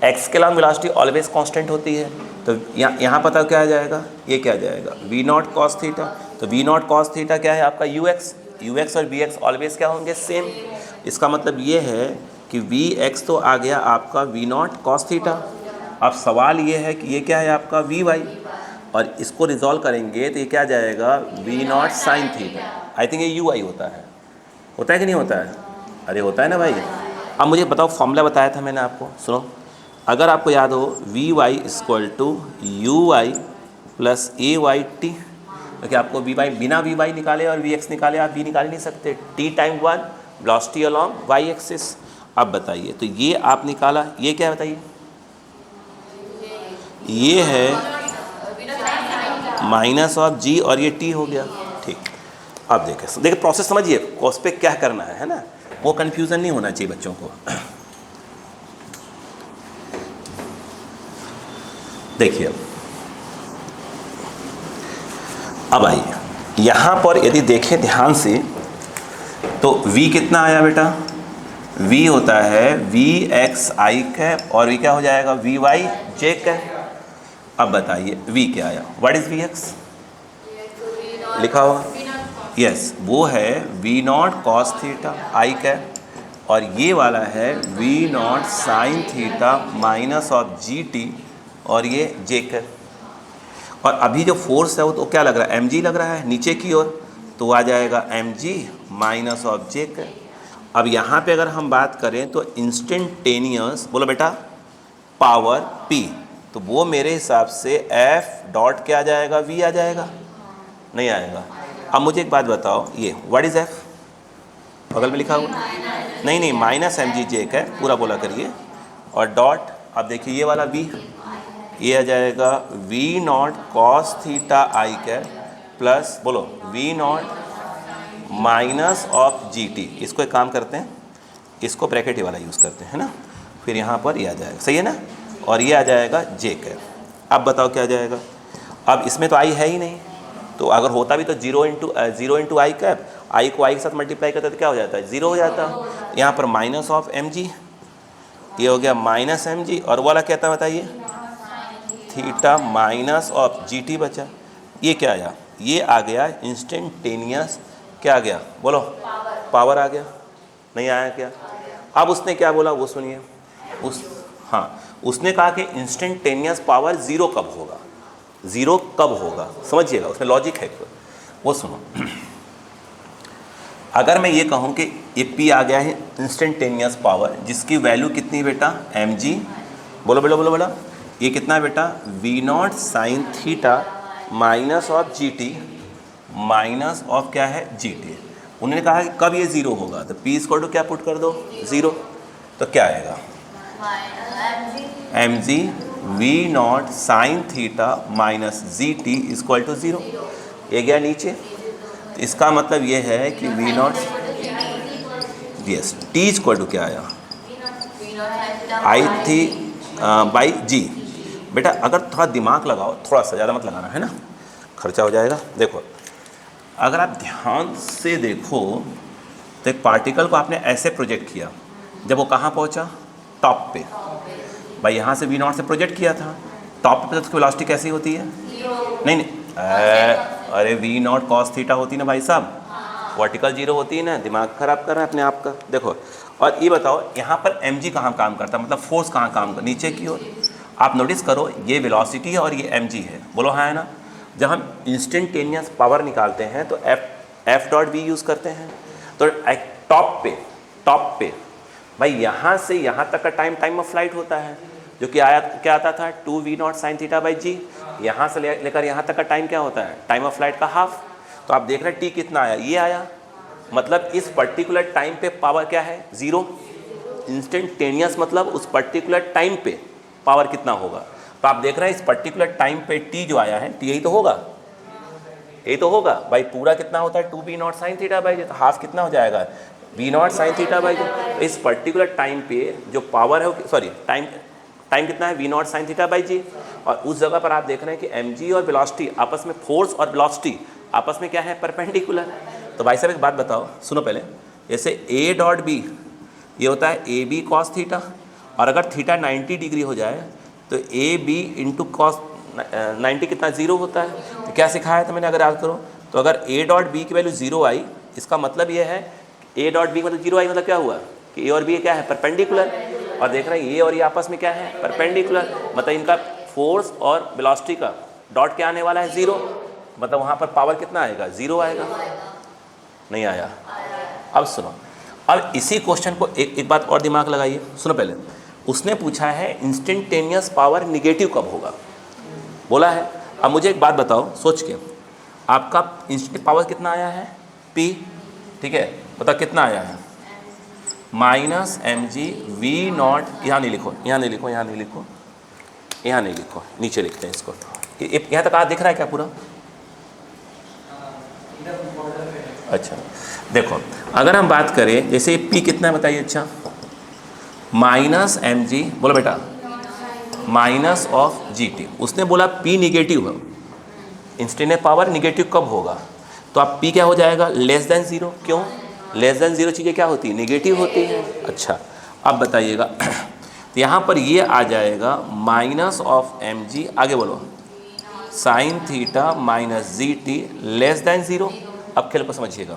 एक्स के अलावा वेलोसिटी ऑलवेज कांस्टेंट होती है, तो यहाँ पता क्या आ जाएगा, ये क्या आ जाएगा, वी नॉट कॉस थीटा। तो वी नॉट कॉस थीटा क्या है आपका, यू एक्स। यू एक्स और वी एक्स ऑलवेज क्या होंगे, सेम। इसका मतलब ये है कि वी एक्स तो आ गया आपका वी नॉट कॉस थीटा। अब सवाल ये है कि ये क्या है आपका वी वाई, और इसको रिजॉल्व करेंगे तो ये क्या आ जाएगा, v naught sine theta. I think ये यू आई होता है कि नहीं होता है? अरे होता है ना भाई। अब मुझे बताओ, फॉर्मूला बताया था मैंने आपको, सुनो। अगर आपको याद हो, v y equal to u y plus a y t, क्योंकि आपको वी वाई, बिना वी वाई निकाले और वी एक्स निकाले आप वी निकाल नहीं सकते। T time one velocity along y axis. अब बताइए, तो ये आप निकाला, ये क्या है बताइए, ये है माइनस ऑफ जी और ये टी हो गया, ठीक। अब देखिए प्रोसेस समझिए, कॉस पे क्या करना है ना, वो कन्फ्यूज़न नहीं होना चाहिए बच्चों को। देखिए अब आइए यहाँ पर यदि देखें ध्यान से तो v कितना आया बेटा, v होता है वी एक्स आई कैप और v क्या हो जाएगा वी वाई जे कैप। अब बताइए v क्या आया, व्हाट इज वी एक्स लिखा होगा, यस वो है v naught cos theta i cap और ये वाला है v naught sine theta minus of g t और ये जे कैप। और अभी जो फोर्स है वो तो क्या लग रहा है एम जी लग रहा है नीचे की ओर, तो आ जाएगा m g minus of j cap. अब यहाँ पे अगर हम बात करें तो इंस्टेंटेनियस बोलो बेटा पावर P, तो वो मेरे हिसाब से F डॉट क्या आ जाएगा V आ जाएगा, नहीं आएगा। अब मुझे एक बात बताओ ये व्हाट इज़ F, बगल में लिखा हुआ नहीं minus m g j cap पूरा बोला करिए और डॉट। अब देखिए ये वाला V ये आ जाएगा V not cos theta i cap plus बोलो V not minus of g T. इसको एक काम करते हैं, इसको ब्रैकेट वाला यूज़ करते हैं ना, फिर यहाँ पर ये आ जाएगा, सही है ना, और ये आ जाएगा जे कैप। अब बताओ क्या आ जाएगा, अब इसमें तो आई है ही नहीं, तो अगर होता भी तो जीरो इंटू आई कैप, आई को आई के साथ मल्टीप्लाई करता तो क्या हो जाता है जीरो हो जाता। यहाँ पर माइनस ऑफ एम जी, ये हो गया माइनस एम जी और वाला क्या था बताइए theta minus of g T बचा। ये क्या आया, ये आ गया इंस्टेंटेनियस, क्या आ गया बोलो पावर आ गया, नहीं आया क्या। अब उसने क्या बोला वो सुनिए, उसने कहा कि इंस्टेंटेनियस पावर ज़ीरो कब होगा, ज़ीरो कब होगा समझिएगा, उसमें लॉजिक है वो सुनो। अगर मैं ये कहूँ कि ये P आ गया है इंस्टेंटेनियस पावर जिसकी वैल्यू कितनी बेटा एम जी, बोलो ये कितना है बेटा v naught sine theta minus of g t minus of क्या है जी टी। उन्होंने कहा कि कब ये ज़ीरो होगा, तो P इक्वल टू क्या पुट कर दो ज़ीरो, तो क्या आएगा m g v naught sine theta minus g t equal to zero. ये गया नीचे, तो इसका मतलब ये है कि v naught yes t equal to क्या आया आई थी बाई जी। बेटा अगर थोड़ा दिमाग लगाओ, थोड़ा सा ज़्यादा मत लगाना है ना, खर्चा हो जाएगा। देखो अगर आप ध्यान से देखो तो एक पार्टिकल को आपने ऐसे प्रोजेक्ट किया, जब वो कहाँ पहुँचा टॉप पे, भाई यहाँ से वी नॉट से प्रोजेक्ट किया था टॉप पे, तो उसकी वेलोसिटी कैसी होती है नहीं अरे वी नॉट कॉस थीटा होती ना भाई साहब, वर्टिकल जीरो होती है ना, दिमाग खराब कर रहा है अपने आप का। देखो और ये बताओ यहाँ पर एम जी कहाँ काम करता है, मतलब फोर्स कहाँ काम कर, नीचे की ओर। आप नोटिस करो ये वेलोसिटी है और ये एम जी है, बोलो हाँ है ना। जब हम इंस्टेंटेनियस पावर निकालते हैं तो एफ डॉट वी यूज़ करते हैं, तो टॉप पे भाई यहाँ से यहाँ तक का टाइम ऑफ फ्लाइट होता है, जो कि आया क्या आता था two v naught sine theta by g. यहाँ से लेकर यहाँ तक का टाइम क्या होता है टाइम ऑफ फ्लाइट का हाफ। तो आप देख रहे हैं टी कितना आया, ये आया, मतलब इस पर्टिकुलर टाइम पे पावर क्या है ज़ीरो। इंस्टेंटेनियस मतलब उस पर्टिकुलर टाइम पे पावर कितना होगा, तो आप देख रहे हैं इस पर्टिकुलर टाइम पे टी जो आया है टी यही तो होगा भाई। पूरा कितना होता है two v naught sine theta by g, तो हाफ कितना हो जाएगा v naught sine theta by g. तो इस पर्टिकुलर टाइम पे जो पावर है सॉरी टाइम कितना है v naught sine theta by g, और उस जगह पर आप देख रहे हैं कि एम जी और वेलोसिटी आपस में, फोर्स और वेलोसिटी आपस में क्या है परपेंडिकुलर। तो भाई साहब एक बात बताओ, सुनो पहले, जैसे ए डॉट बी ये होता है ए बी कॉस थीटा, और अगर थीटा 90 डिग्री हो जाए तो ए बी इंटू कॉस 90 कितना ज़ीरो होता है। तो क्या सिखाया था मैंने अगर याद करो, तो अगर ए डॉट बी की वैल्यू ज़ीरो आई, इसका मतलब ये है ए डॉट बी मतलब ज़ीरो आई, मतलब क्या हुआ कि ए और बी क्या है परपेंडिकुलर, और देख रहे हैं ये और ये आपस में क्या है परपेंडिकुलर, मतलब इनका फोर्स और वेलोसिटी का डॉट क्या आने वाला है ज़ीरो, मतलब वहाँ पर पावर कितना आएगा ज़ीरो आएगा, नहीं आया। अब सुनो, अब इसी क्वेश्चन को एक बात और दिमाग लगाइए, सुनो पहले। उसने पूछा है इंस्टेंटेनियस पावर निगेटिव कब होगा, बोला है। अब मुझे एक बात बताओ सोच के, आपका इंस्टेंट पावर कितना आया है P, ठीक है, बताओ कितना आया है minus m g v naught, यहाँ नहीं लिखो, नीचे लिखते हैं इसको। यहाँ तक आ दिख रहा है क्या पूरा? अच्छा देखो, अगर हम बात करें जैसे P कितना है बताइए, अच्छा माइनस एम जी, बोलो बेटा माइनस ऑफ जी टी। उसने बोला पी निगेटिव है, इंस्टेंटेनियस पावर निगेटिव कब होगा, तो आप पी क्या हो जाएगा, लेस देन ज़ीरो। क्यों, लेस देन ज़ीरो चीज़ें क्या होती है, निगेटिव होती हैं। अच्छा अब बताइएगा तो यहाँ पर ये आ जाएगा माइनस ऑफ एम जी, आगे बोलो, sign theta minus g T less than zero. अब खेल को समझिएगा,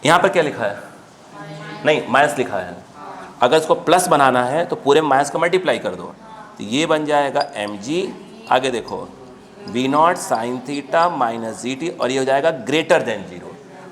यहाँ पर क्या लिखा है, नहीं माइनस लिखा है, अगर इसको प्लस बनाना है तो पूरे माइनस का मल्टीप्लाई कर दो, तो ये बन जाएगा एम जी, आगे देखो v naught sine theta minus g t, और ये हो जाएगा ग्रेटर देन जीरो।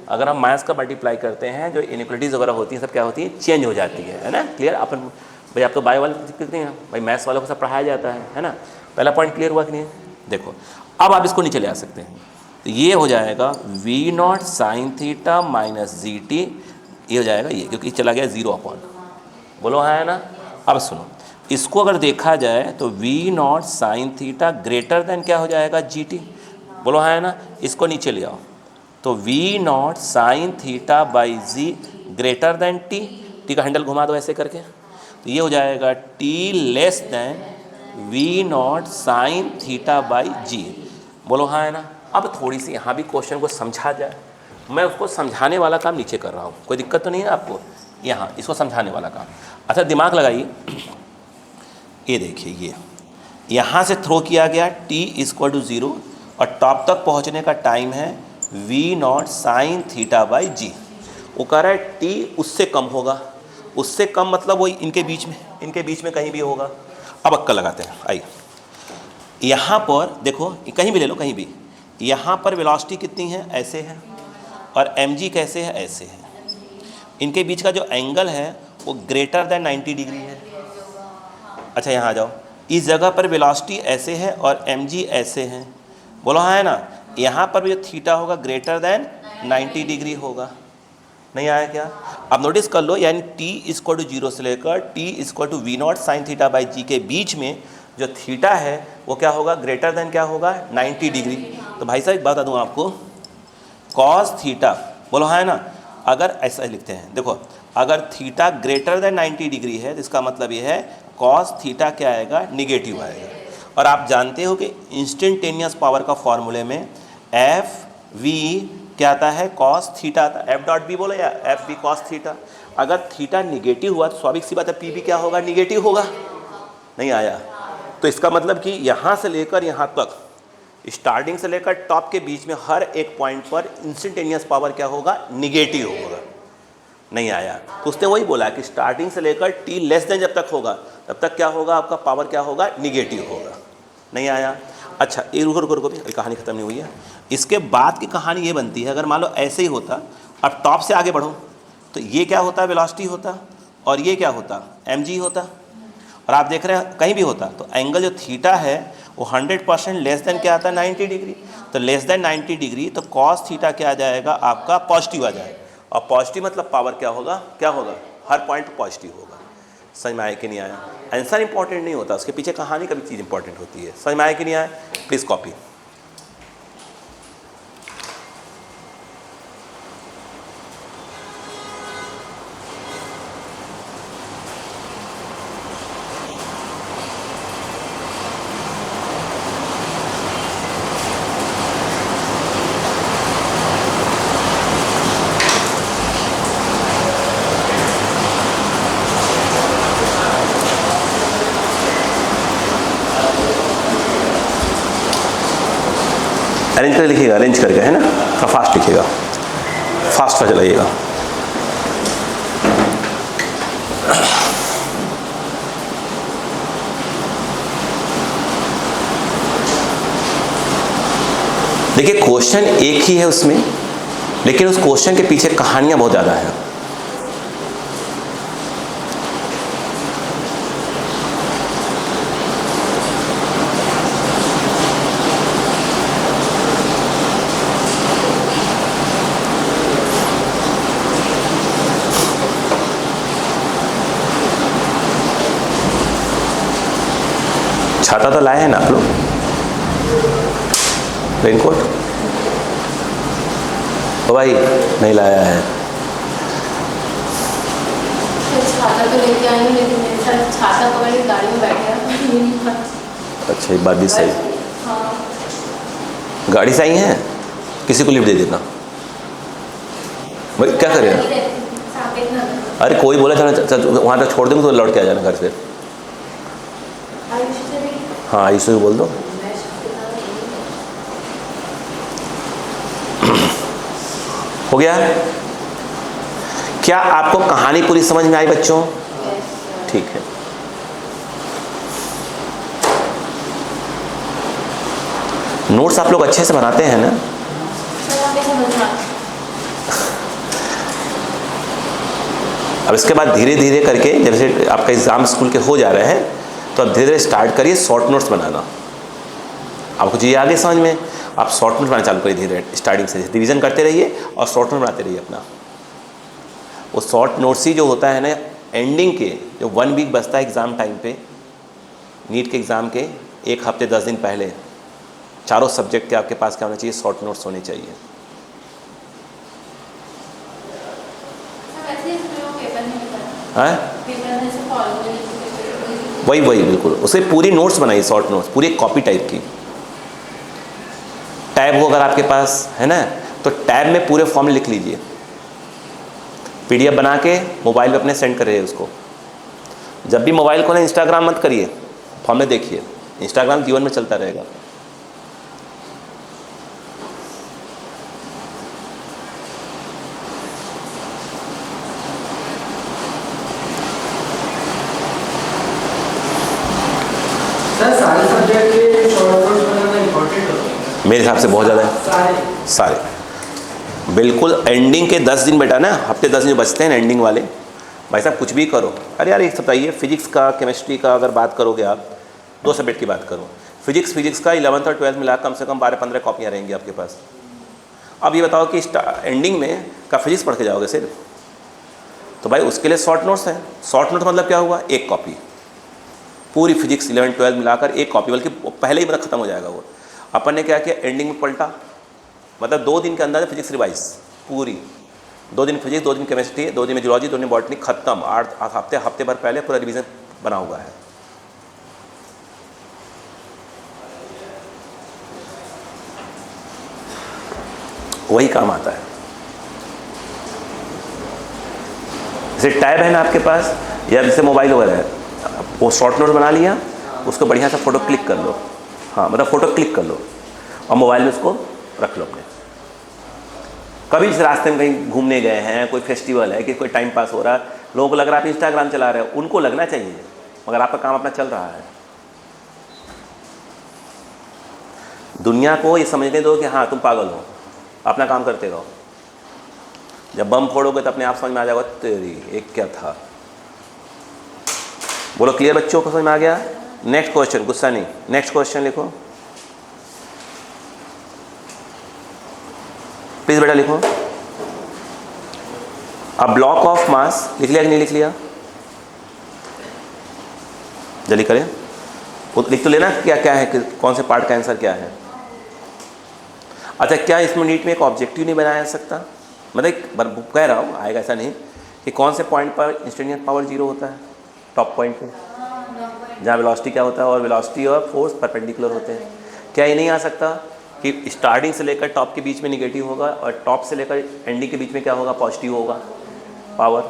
अगर हम माइनस का मल्टीप्लाई करते हैं जो इनइक्वलिटीज़ वगैरह होती हैं सब क्या होती है, चेंज हो जाती है ना। क्लियर, अपन भाई आप तो बायो वाले दिक्कत नहीं है, भाई मैथ्स वालों को सब पढ़ाया जाता है ना। पहला पॉइंट क्लियर हुआ कि नहीं, देखो अब आप इसको नीचे ले आ सकते हैं, तो ये हो जाएगा v naught sine theta minus g t, ये हो जाएगा ये, क्योंकि चला गया जीरो अपॉन, बोलो हाँ है ना। अब सुनो, इसको अगर देखा जाए तो v naught sine theta greater than क्या हो जाएगा, जी टी, बोलो हाँ है ना। इसको नीचे ले आओ, तो v naught sine theta by g greater than t, t का हैंडल घुमा दो ऐसे करके, तो ये हो जाएगा t less than v naught sine theta by g, बोलो हाँ है ना। अब थोड़ी सी यहाँ भी क्वेश्चन को समझा जाए, मैं उसको समझाने वाला काम नीचे कर रहा हूँ, कोई दिक्कत तो नहीं है आपको, यहाँ इसको समझाने वाला काम। अच्छा दिमाग लगाइए, ये देखिए ये यहाँ से थ्रो किया गया t इक्वल टू ज़ीरो, और टॉप तक पहुँचने का टाइम है v naught sine theta by g. वो कह रहा है t उससे कम होगा, उससे कम मतलब वही इनके बीच में कहीं भी होगा। अब अक्कल लगाते हैं, आइए यहाँ पर देखो, कहीं भी ले लो कहीं भी, यहाँ पर वेलोसिटी कितनी है, ऐसे है, और mg कैसे है, ऐसे है, इनके बीच का जो एंगल है वो ग्रेटर देन 90 डिग्री है। अच्छा यहाँ आ जाओ, इस जगह पर वेलोसिटी ऐसे है और mg ऐसे है, बोलो हाँ है ना। यहाँ पर भी जो थीटा होगा ग्रेटर देन 90 डिग्री होगा, नहीं आया क्या। अब नोटिस कर लो, यानी t इक्वल टू जीरो से लेकर t equal to v naught sine theta by g के बीच में जो थीटा है वो क्या होगा, ग्रेटर देन क्या होगा, 90 डिग्री। तो भाई साहब एक बात बता दूँ आपको, कॉस थीटा, बोलो हाँ है ना, अगर ऐसा लिखते हैं, देखो अगर थीटा ग्रेटर देन 90 डिग्री है तो इसका मतलब ये है कॉस थीटा क्या आएगा, निगेटिव आएगा। और आप जानते हो कि इंस्टेंटेनियस पावर का फॉर्मूले में एफ वी क्या आता है, कॉस थीटा आता है, एफ डॉट बी बोलो या एफ वी कॉस थीटा। अगर थीटा निगेटिव हुआ तो स्वाभाविक सी बात है पी भी क्या होगा, निगेटिव होगा, नहीं आया। तो इसका मतलब कि यहाँ से लेकर यहाँ तक, स्टार्टिंग से लेकर टॉप के बीच में हर एक पॉइंट पर इंस्टेंटेनियस पावर क्या होगा, निगेटिव होगा, नहीं आया। तो उसने वही बोला कि स्टार्टिंग से लेकर टी लेस देन जब तक होगा तब तक क्या होगा, आपका पावर क्या होगा, निगेटिव होगा, नहीं आया। अच्छा ये रुको भी, कहानी ख़त्म नहीं हुई है। इसके बाद की कहानी ये बनती है, अगर मान लो ऐसे ही होता, अब टॉप से आगे बढ़ो तो ये क्या होता, वेलोसिटी होता, और ये क्या होता, mg होता, और आप देख रहे हैं कहीं भी होता तो एंगल जो थीटा है वो 100% लेस देन क्या आता है, 90 डिग्री। तो लेस देन 90 डिग्री तो कॉस थीटा क्या आ जाएगा, आपका पॉजिटिव आ जाएगा, और पॉजिटिव मतलब पावर क्या होगा, हर पॉइंट पॉजिटिव होगा। समझ में आया कि नहीं आया। आंसर इंपॉर्टेंट नहीं होता, उसके पीछे कहानी का भी चीज़ इंपॉर्टेंट होती है। समझ में आया कि नहीं आया, प्लीज़ कॉपी। अरेंज करके लिखिएगा, अरेंज करके है ना, थोड़ा फास्ट लिखिएगा, फास्ट चलाइएगा। देखिए क्वेश्चन एक ही है उसमें, लेकिन उस क्वेश्चन के पीछे कहानियां बहुत ज़्यादा है। छाता तो लाए हैं ना आप लोग, रेनकोट, तो भाई नहीं लाया है। छाता तो लेके आई हूँ, लेकिन मेरे साथ छाता पकड़ के गाड़ी में बैठ गया। अच्छा, एक बात भी सही। हाँ, गाड़ी से आई हैं, किसी को लिफ्ट दे देना भाई, क्या करेगा। अरे कोई बोला चल वहाँ तक छोड़ देंगे तो लौट के आ जाना घर से। हाँ आयुष को बोल दो। हो गया। क्या आपको कहानी पूरी समझ में आई बच्चों? ठीक है। नोट्स आप लोग अच्छे से बनाते हैं ना? अब इसके बाद धीरे धीरे करके जैसे आपका एग्ज़ाम स्कूल के हो जा रहे हैं, तो अब धीरे धीरे स्टार्ट करिए शॉर्ट नोट्स बनाना। आपको चाहिए आगे समझ में, आप शॉर्ट नोट्स बनाना चालू करिए धीरे स्टार्टिंग से, रिवीजन करते रहिए और शॉर्ट नोट बनाते रहिए अपना। वो शॉर्ट नोट्स ही जो होता है ना, एंडिंग के जो 1 वीक बचता है एग्ज़ाम टाइम पे, नीट के एग्ज़ाम के 1 हफ्ते 10 दिन पहले, चारों सब्जेक्ट के आपके पास क्या होना चाहिए? शॉर्ट नोट्स होने चाहिए। हाँ वही बिल्कुल, उसे पूरी नोट्स बनाइए, शॉर्ट नोट्स पूरी कॉपी टाइप की। टैब हो अगर आपके पास है ना, तो टैब में पूरे फॉर्म लिख लीजिए, PDF बना के मोबाइल पे अपने सेंड करिए उसको। जब भी मोबाइल खोलें इंस्टाग्राम मत करिए, फॉर्म में देखिए, इंस्टाग्राम जीवन में चलता रहेगा। सारे सब्जेक्ट के शॉर्ट नोट्स बनाना इंपॉर्टेंट होता है मेरे हिसाब से बहुत ज़्यादा है। सारे बिल्कुल एंडिंग के 10 दिन बेटा ना, हफ्ते 10 दिन जो बचते हैं एंडिंग वाले, भाई साहब कुछ भी करो। अरे यार एक बताइए, फिजिक्स का केमिस्ट्री का अगर बात करोगे आप, 2 सब्जेक्ट की बात करो, फिजिक्स का 11th और 12th मिला कम से कम 12-15 कॉपियाँ रहेंगी आपके पास। अब ये बताओ कि एंडिंग में का फिजिक्स पढ़ के जाओगे सिर्फ, तो भाई उसके लिए शॉर्ट नोट्स हैं। शॉर्ट नोट मतलब क्या हुआ? 1 कॉपी पूरी फिजिक्स 11-12 मिलाकर 1 कॉपी, बल्कि पहले ही मतलब खत्म हो जाएगा वो। अपन ने क्या किया, एंडिंग में पलटा, मतलब 2 दिन के अंदर फिजिक्स रिवाइज पूरी, 2 दिन फिजिक्स, 2 दिन केमिस्ट्री, 2 दिन में जूलॉजी, 2 दिन बॉटनी, खत्म। 8 हफ्ते भर पहले पूरा रिवीजन बना हुआ है। वही काम आता है। जैसे टैब है ना आपके पास, या जैसे मोबाइल वगैरह है, वो शॉर्ट नोट बना लिया, उसको बढ़िया सा फ़ोटो क्लिक कर लो। हाँ मतलब फ़ोटो क्लिक कर लो और मोबाइल में उसको रख लो अपने। कभी इस रास्ते में कहीं घूमने गए हैं, कोई फेस्टिवल है कि कोई टाइम पास हो रहा है, लोगों को लग रहा है आप इंस्टाग्राम चला रहे हो, उनको लगना चाहिए, मगर आपका काम अपना चल रहा है। दुनिया को ये समझने दो कि हाँ तुम पागल हो, अपना काम करते रहो। जब बम फोड़ोगे तो अपने आप समझ में आ जाएगा, तेरी एक क्या था। बोलो क्लियर बच्चों को, समझ में आ गया? नेक्स्ट क्वेश्चन, गुस्सा नहीं, नेक्स्ट क्वेश्चन लिखो प्लीज बेटा, लिखो। अ ब्लॉक ऑफ मास, लिख लिया कि नहीं लिख लिया? जल्दी करें, वो लिख तो लेना क्या क्या है, कौन से पार्ट का आंसर क्या है। अच्छा, क्या इसमें नीट में एक ऑब्जेक्टिव नहीं बनाया जा सकता? मतलब कह रहा हूँ आएगा, ऐसा नहीं कि कौन से पॉइंट पर इंस्टेंटेनियस पावर 0 होता है, टॉप पॉइंट पे, जहाँ वेलोसिटी क्या होता है और वेलोसिटी और फोर्स परपेंडिकुलर होते हैं। क्या ये नहीं आ सकता कि स्टार्टिंग से लेकर टॉप के बीच में निगेटिव होगा और टॉप से लेकर एंडिंग के बीच में क्या होगा, पॉजिटिव होगा पावर।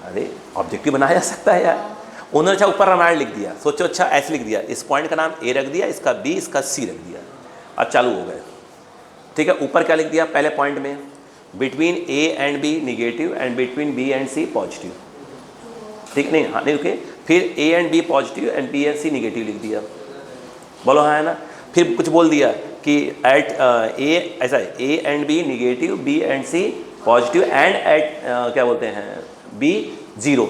अरे ऑब्जेक्टिव बनाया जा सकता है यार। उन्होंने अच्छा ऊपर रामायण लिख दिया, सोचो अच्छा ऐसे लिख दिया, इस पॉइंट का नाम ए रख दिया, इसका बी, इसका सी रख दिया, अब चालू हो गए। ठीक है, ऊपर क्या लिख दिया पहले पॉइंट में, between A and B negative and between B and C positive. ठीक नहीं, हाँ नहीं रुके, फिर A and B positive and B and C negative लिख दिया, बोलो हाँ है ना। फिर कुछ बोल दिया कि एट ए ऐसा है, A and B negative, B and C positive and at क्या बोलते हैं बी 0,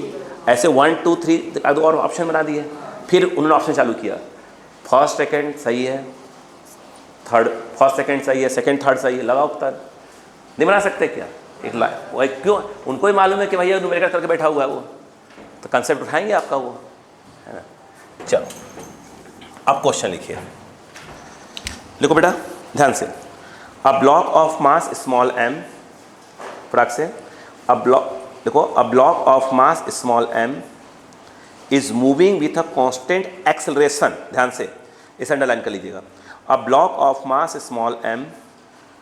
ऐसे 1 2 3 और ऑप्शन बना दिए। फिर उन्होंने ऑप्शन चालू किया, फर्स्ट सेकंड सही है, थर्ड फर्स्ट सेकंड सही है, सेकंड थर्ड सही है, लगाओ उत्तर। नहीं बना सकते क्या? एक लाइन वही, क्यों? उनको ही मालूम है कि भैया न्यूमेरिकल करके बैठा हुआ है वो, तो कंसेप्ट उठाएंगे आपका वो, है ना। चलो अब क्वेश्चन लिखिए, लिखो बेटा ध्यान से। A block of mass small m, फटाक से, अ ब्लॉक देखो, a block of mass small m is moving with a constant acceleration, ध्यान से इसे अंडरलाइन कर लीजिएगा। A block of mass small m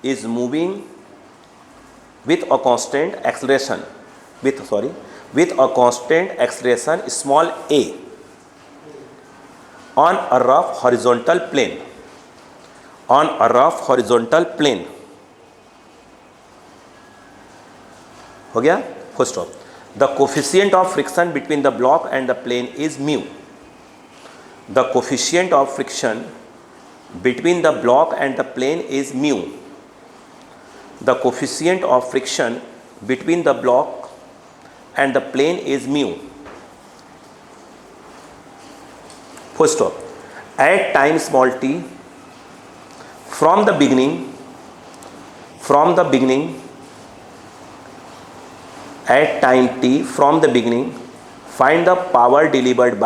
is moving with a constant acceleration with a constant acceleration small a on a rough horizontal plane हो गया, full stop. the coefficient of friction between the block and the plane is mu. the coefficient of friction between the block and the plane is mu. the coefficient of friction between the block and the plane is mu. Full stop. At time small t, from the beginning, at time t from the beginning, find the power delivered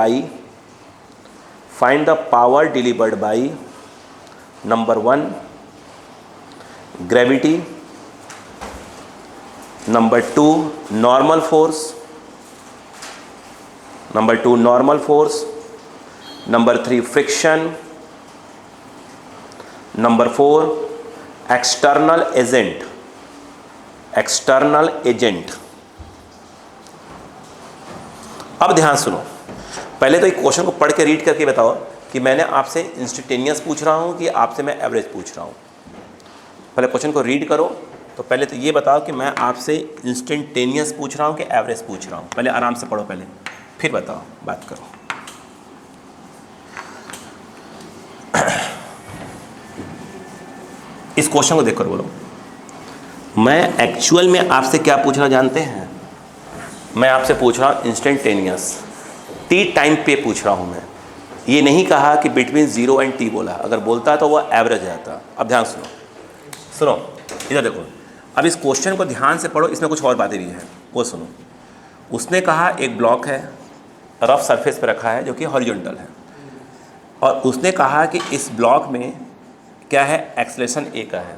by number 1 gravity, number 2 normal force, number 3 friction, number 4 external agent। अब ध्यान सुनो, पहले तो एक question को पढ़ के read करके बताओ कि मैंने आपसे इंस्टेंटेनियस पूछ रहा हूँ कि आपसे मैं एवरेज पूछ रहा हूँ। पहले क्वेश्चन को रीड करो। तो पहले तो ये बताओ कि मैं आपसे इंस्टेंटेनियस पूछ रहा हूँ कि एवरेज पूछ रहा हूँ। पहले आराम से पढ़ो, पहले फिर बताओ, बात करो। इस क्वेश्चन को देखकर बोलो, मैं एक्चुअल में आपसे क्या पूछना जानते हैं? मैं आपसे पूछ रहा हूँ इंस्टेंटेनियस, टी टाइम पे पूछ रहा हूँ मैं। ये नहीं कहा कि बिटवीन 0 एंड t बोला, अगर बोलता तो वो एवरेज आता। अब ध्यान सुनो, इधर देखो। अब इस क्वेश्चन को ध्यान से पढ़ो, इसमें कुछ और बातें भी हैं, वो सुनो। उसने कहा एक ब्लॉक है, रफ सरफेस पे रखा है जो कि हॉरिजॉन्टल है, और उसने कहा कि इस ब्लॉक में क्या है, एक्सेलरेशन a का है।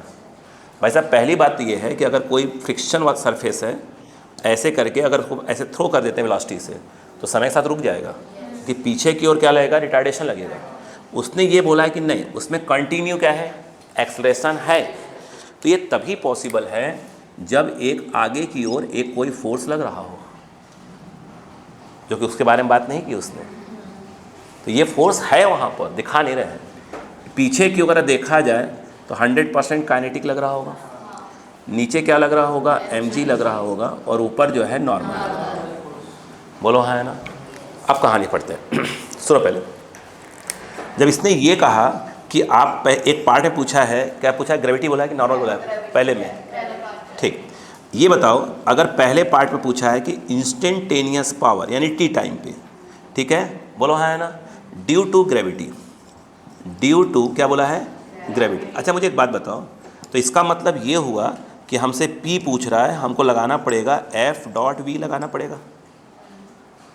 भाई साहब, पहली बात तो ये है कि अगर कोई फ्रिक्शन वाला सरफेस है, ऐसे करके अगर उसको ऐसे थ्रो कर देते हैं वेलोसिटी से, तो समय के साथ रुक जाएगा, कि पीछे की ओर क्या लगेगा, रिटार्डेशन लगेगा। उसने ये बोला है कि नहीं, उसमें कंटिन्यू क्या है, एक्सेलरेशन है। तो ये तभी पॉसिबल है जब एक आगे की ओर एक कोई फोर्स लग रहा हो, जो कि उसके बारे में बात नहीं की उसने। तो ये फोर्स है वहाँ पर, दिखा नहीं रहे हैं। पीछे की अगर देखा जाए तो 100% काइनेटिक लग रहा होगा, नीचे क्या लग रहा होगा, mg लग रहा होगा, और ऊपर जो है नॉर्मल लग रहा होगा। बोलो हाँ है ना। अब कहानी पढ़ते हैं। सुनो, पहले जब इसने ये कहा कि आप एक पार्ट में पूछा है, क्या पूछा है, ग्रेविटी बोला है कि नॉर्मल बोला है? पहले में, ठीक। ये बताओ, अगर पहले पार्ट में पूछा है कि इंस्टेंटेनियस पावर यानी टी टाइम पे, ठीक है, बोलो हाँ है ना, due to gravity, due to क्या बोला है, ग्रेविटी। अच्छा मुझे एक बात बताओ, तो इसका मतलब ये हुआ कि हमसे P पूछ रहा है, हमको लगाना पड़ेगा F.V लगाना पड़ेगा।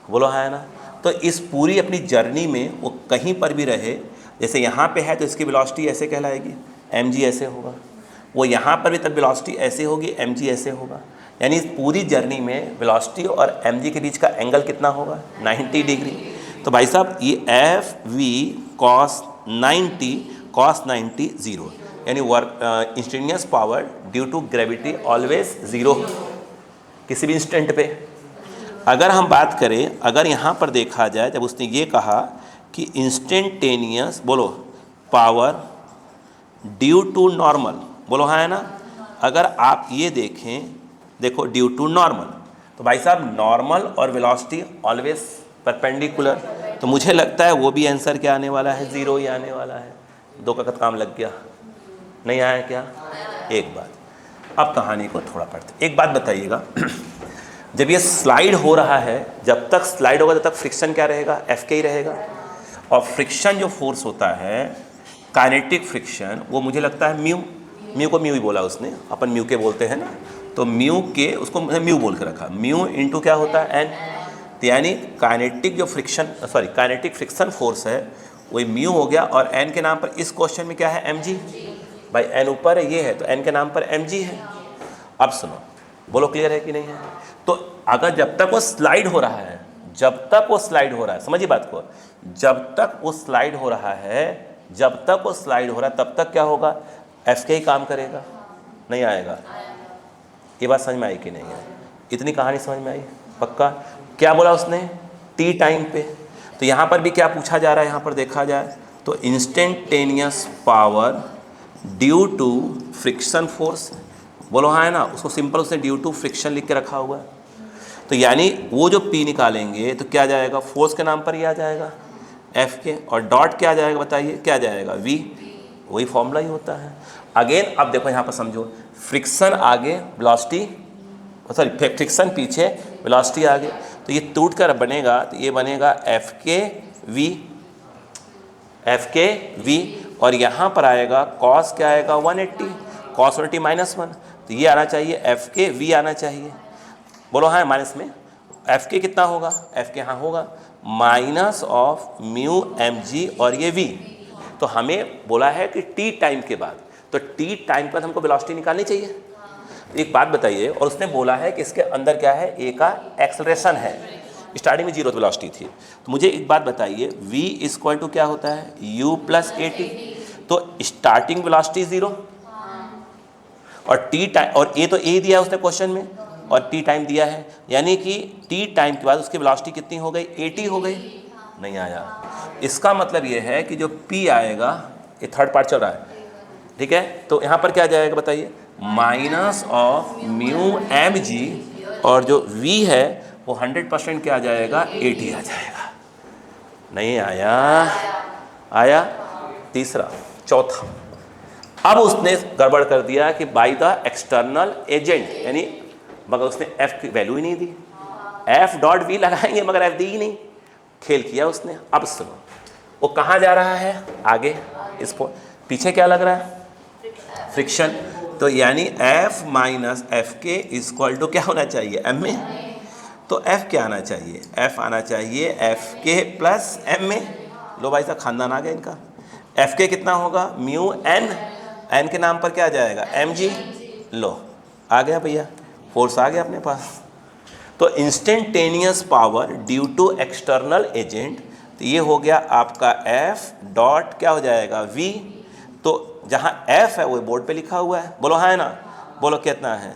बोलो हाँ है ना। तो इस पूरी अपनी जर्नी में वो कहीं पर भी रहे, जैसे यहाँ पे है तो इसकी वेलोसिटी ऐसे कहलाएगी, mg ऐसे होगा, वो यहाँ पर भी तब वेलोसिटी ऐसे होगी, mg ऐसे होगा। यानी इस पूरी जर्नी में वेलोसिटी और mg के बीच का एंगल कितना होगा, 90 डिग्री। तो भाई साहब ये F.V cos 90 0, यानी work instantaneous power due to gravity always 0 किसी भी इंस्टेंट पे। अगर हम बात करें, अगर यहाँ पर देखा जाए, जब उसने ये कहा कि इंस्टेंटेनियस बोलो पावर ड्यू टू नॉर्मल, बोलो हाँ है ना। अगर आप ये देखें, देखो ड्यू टू नॉर्मल, तो भाई साहब नॉर्मल और वेलोसिटी ऑलवेज परपेंडिकुलर, तो मुझे लगता है वो भी आंसर क्या आने वाला है, 0 ही आने वाला है। दो का काम लग गया, नहीं आया क्या? एक बात। अब कहानी को थोड़ा पढ़ते। एक बात बताइएगा, जब ये स्लाइड हो रहा है, जब तक स्लाइड होगा तब तक फ्रिक्शन क्या रहेगा, एफ के ही रहेगा। और फ्रिक्शन जो फोर्स होता है, काइनेटिक फ्रिक्शन, वो मुझे लगता है म्यू को म्यू ही बोला उसने, अपन म्यू के बोलते हैं ना, तो म्यू के उसको म्यू बोल के रखा, म्यू इंटू क्या होता है, एन। तो यानी काइनेटिक जो काइनेटिक फ्रिक्शन फोर्स है वही म्यू हो गया, और एन के नाम पर इस क्वेश्चन में क्या है, एम जी। भाई एन ऊपर है, ये है, तो एन के नाम पर एम जी है। अब सुनो, बोलो क्लियर है कि नहीं है? तो अगर जब तक वो स्लाइड हो रहा है, जब तक वो स्लाइड हो रहा है, समझिए बात को, जब तक वो स्लाइड हो रहा है, जब तक वो स्लाइड हो रहा है तब तक क्या होगा, एफ के ही काम करेगा, नहीं आएगा। ये बात समझ में आई कि नहीं है? इतनी कहानी समझ में आई? पक्का? क्या बोला उसने? टी टाइम पे। तो यहाँ पर भी क्या पूछा जा रहा है, यहाँ पर देखा जाए तो instantaneous power due to friction force, बोलो हाँ है ना, उसको सिंपल उसने ड्यू टू फ्रिक्शन लिख के रखा हुआ है। तो यानी वो जो P निकालेंगे तो क्या जाएगा, फोर्स के नाम पर ही आ जाएगा F के, और डॉट क्या जाएगा बताइए, क्या जाएगा V, वही फॉर्मूला ही होता है। अगेन अब देखो यहाँ पर समझो, फ्रिक्शन आगे वेलोसिटी, सॉरी फ्रिक्शन पीछे वेलोसिटी आगे, तो ये टूट कर बनेगा, तो ये बनेगा F के V, और यहाँ पर आएगा कॉस क्या आएगा 180, कॉस 180 -1, तो ये आना चाहिए F के V आना चाहिए, बोलो हाँ माइनस में F के कितना होगा, F के यहाँ होगा माइनस ऑफ म्यू mg, और ये V, तो हमें बोला है कि t टाइम के बाद, तो t टाइम के बाद हमको वेलोसिटी निकालनी चाहिए। एक बात बताइए, और उसने बोला है कि इसके अंदर क्या है, a का एक्सेलरेशन है, स्टार्टिंग में 0 वेलोसिटी थी, तो मुझे एक बात बताइए v इक्वल टू क्या होता है, u प्लस at, तो स्टार्टिंग वेलोसिटी 0 और t टाइम, और a तो a दिया है उसने क्वेश्चन में, और t टाइम दिया है, यानी कि t टाइम के बाद उसकी वेलोसिटी कितनी हो गई, 80 हो गई, नहीं आया। इसका मतलब ये है कि जो p आएगा, ये थर्ड पार्ट चल रहा है, ठीक है, तो यहाँ पर क्या जाएगा बताइए, माइनस ऑफ म्यू mg, और जो v है वो 100% क्या आ जाएगा, 80 आ जाएगा, नहीं आया, आया। तीसरा, चौथा, अब उसने गड़बड़ कर दिया कि बाय द एक्सटर्नल एजेंट, यानी मगर उसने f की वैल्यू ही नहीं दी, f डॉट v लगाएंगे मगर f दी ही नहीं, खेल किया उसने। अब सुनो, वो कहाँ जा रहा है, आगे, इस पीछे क्या लग रहा है, फ्रिक्शन, तो यानी f माइनस एफ के इक्वल टू क्या होना चाहिए, m में, तो f क्या आना चाहिए, f आना चाहिए f के प्लस m में। लो भाई साहब खानदान आ गया इनका, f के कितना होगा, म्यू n के नाम पर क्या आ जाएगा, mg, लो आ गया भैया, फोर्स आ गया अपने पास। तो instantaneous power due to external agent, तो ये हो गया आपका f डॉट क्या हो जाएगा, v, तो जहाँ f है वो बोर्ड पे लिखा हुआ है, बोलो हाँ है ना, बोलो कितना है,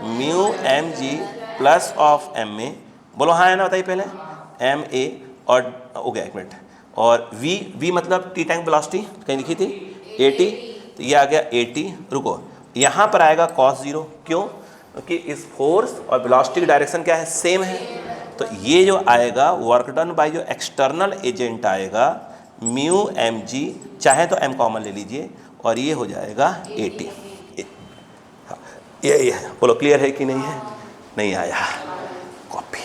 mu mg plus of m में, बोलो हाँ है ना, बताइए पहले m a, और हो गया एक मिनट, और v मतलब t टाइम वेलोसिटी कहीं लिखी थी 80, तो ये आ गया 80, रुको यहाँ पर आएगा cos 0, क्यों, क्योंकि इस फोर्स और वेलोसिटी की डायरेक्शन क्या है, सेम है, तो ये जो आएगा वर्क डन बाय जो एक्सटर्नल एजेंट आएगा म्यू mg, चाहे तो m कॉमन ले लीजिए, और ये हो जाएगा 80। हाँ ये है, बोलो क्लियर है कि नहीं है, नहीं आया, कॉपी,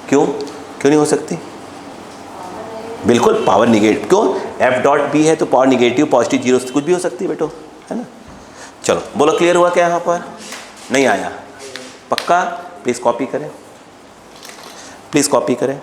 क्यों क्यों नहीं हो सकती, बिल्कुल पावर निगेटिव, क्यों, f डॉट b है तो पावर निगेटिव पॉजिटिव 0 से कुछ भी हो सकती है बेटो, है ना। चलो बोलो क्लियर हुआ क्या, यहाँ पर नहीं आया, पक्का, प्लीज़ कॉपी करें, प्लीज़ कॉपी करें।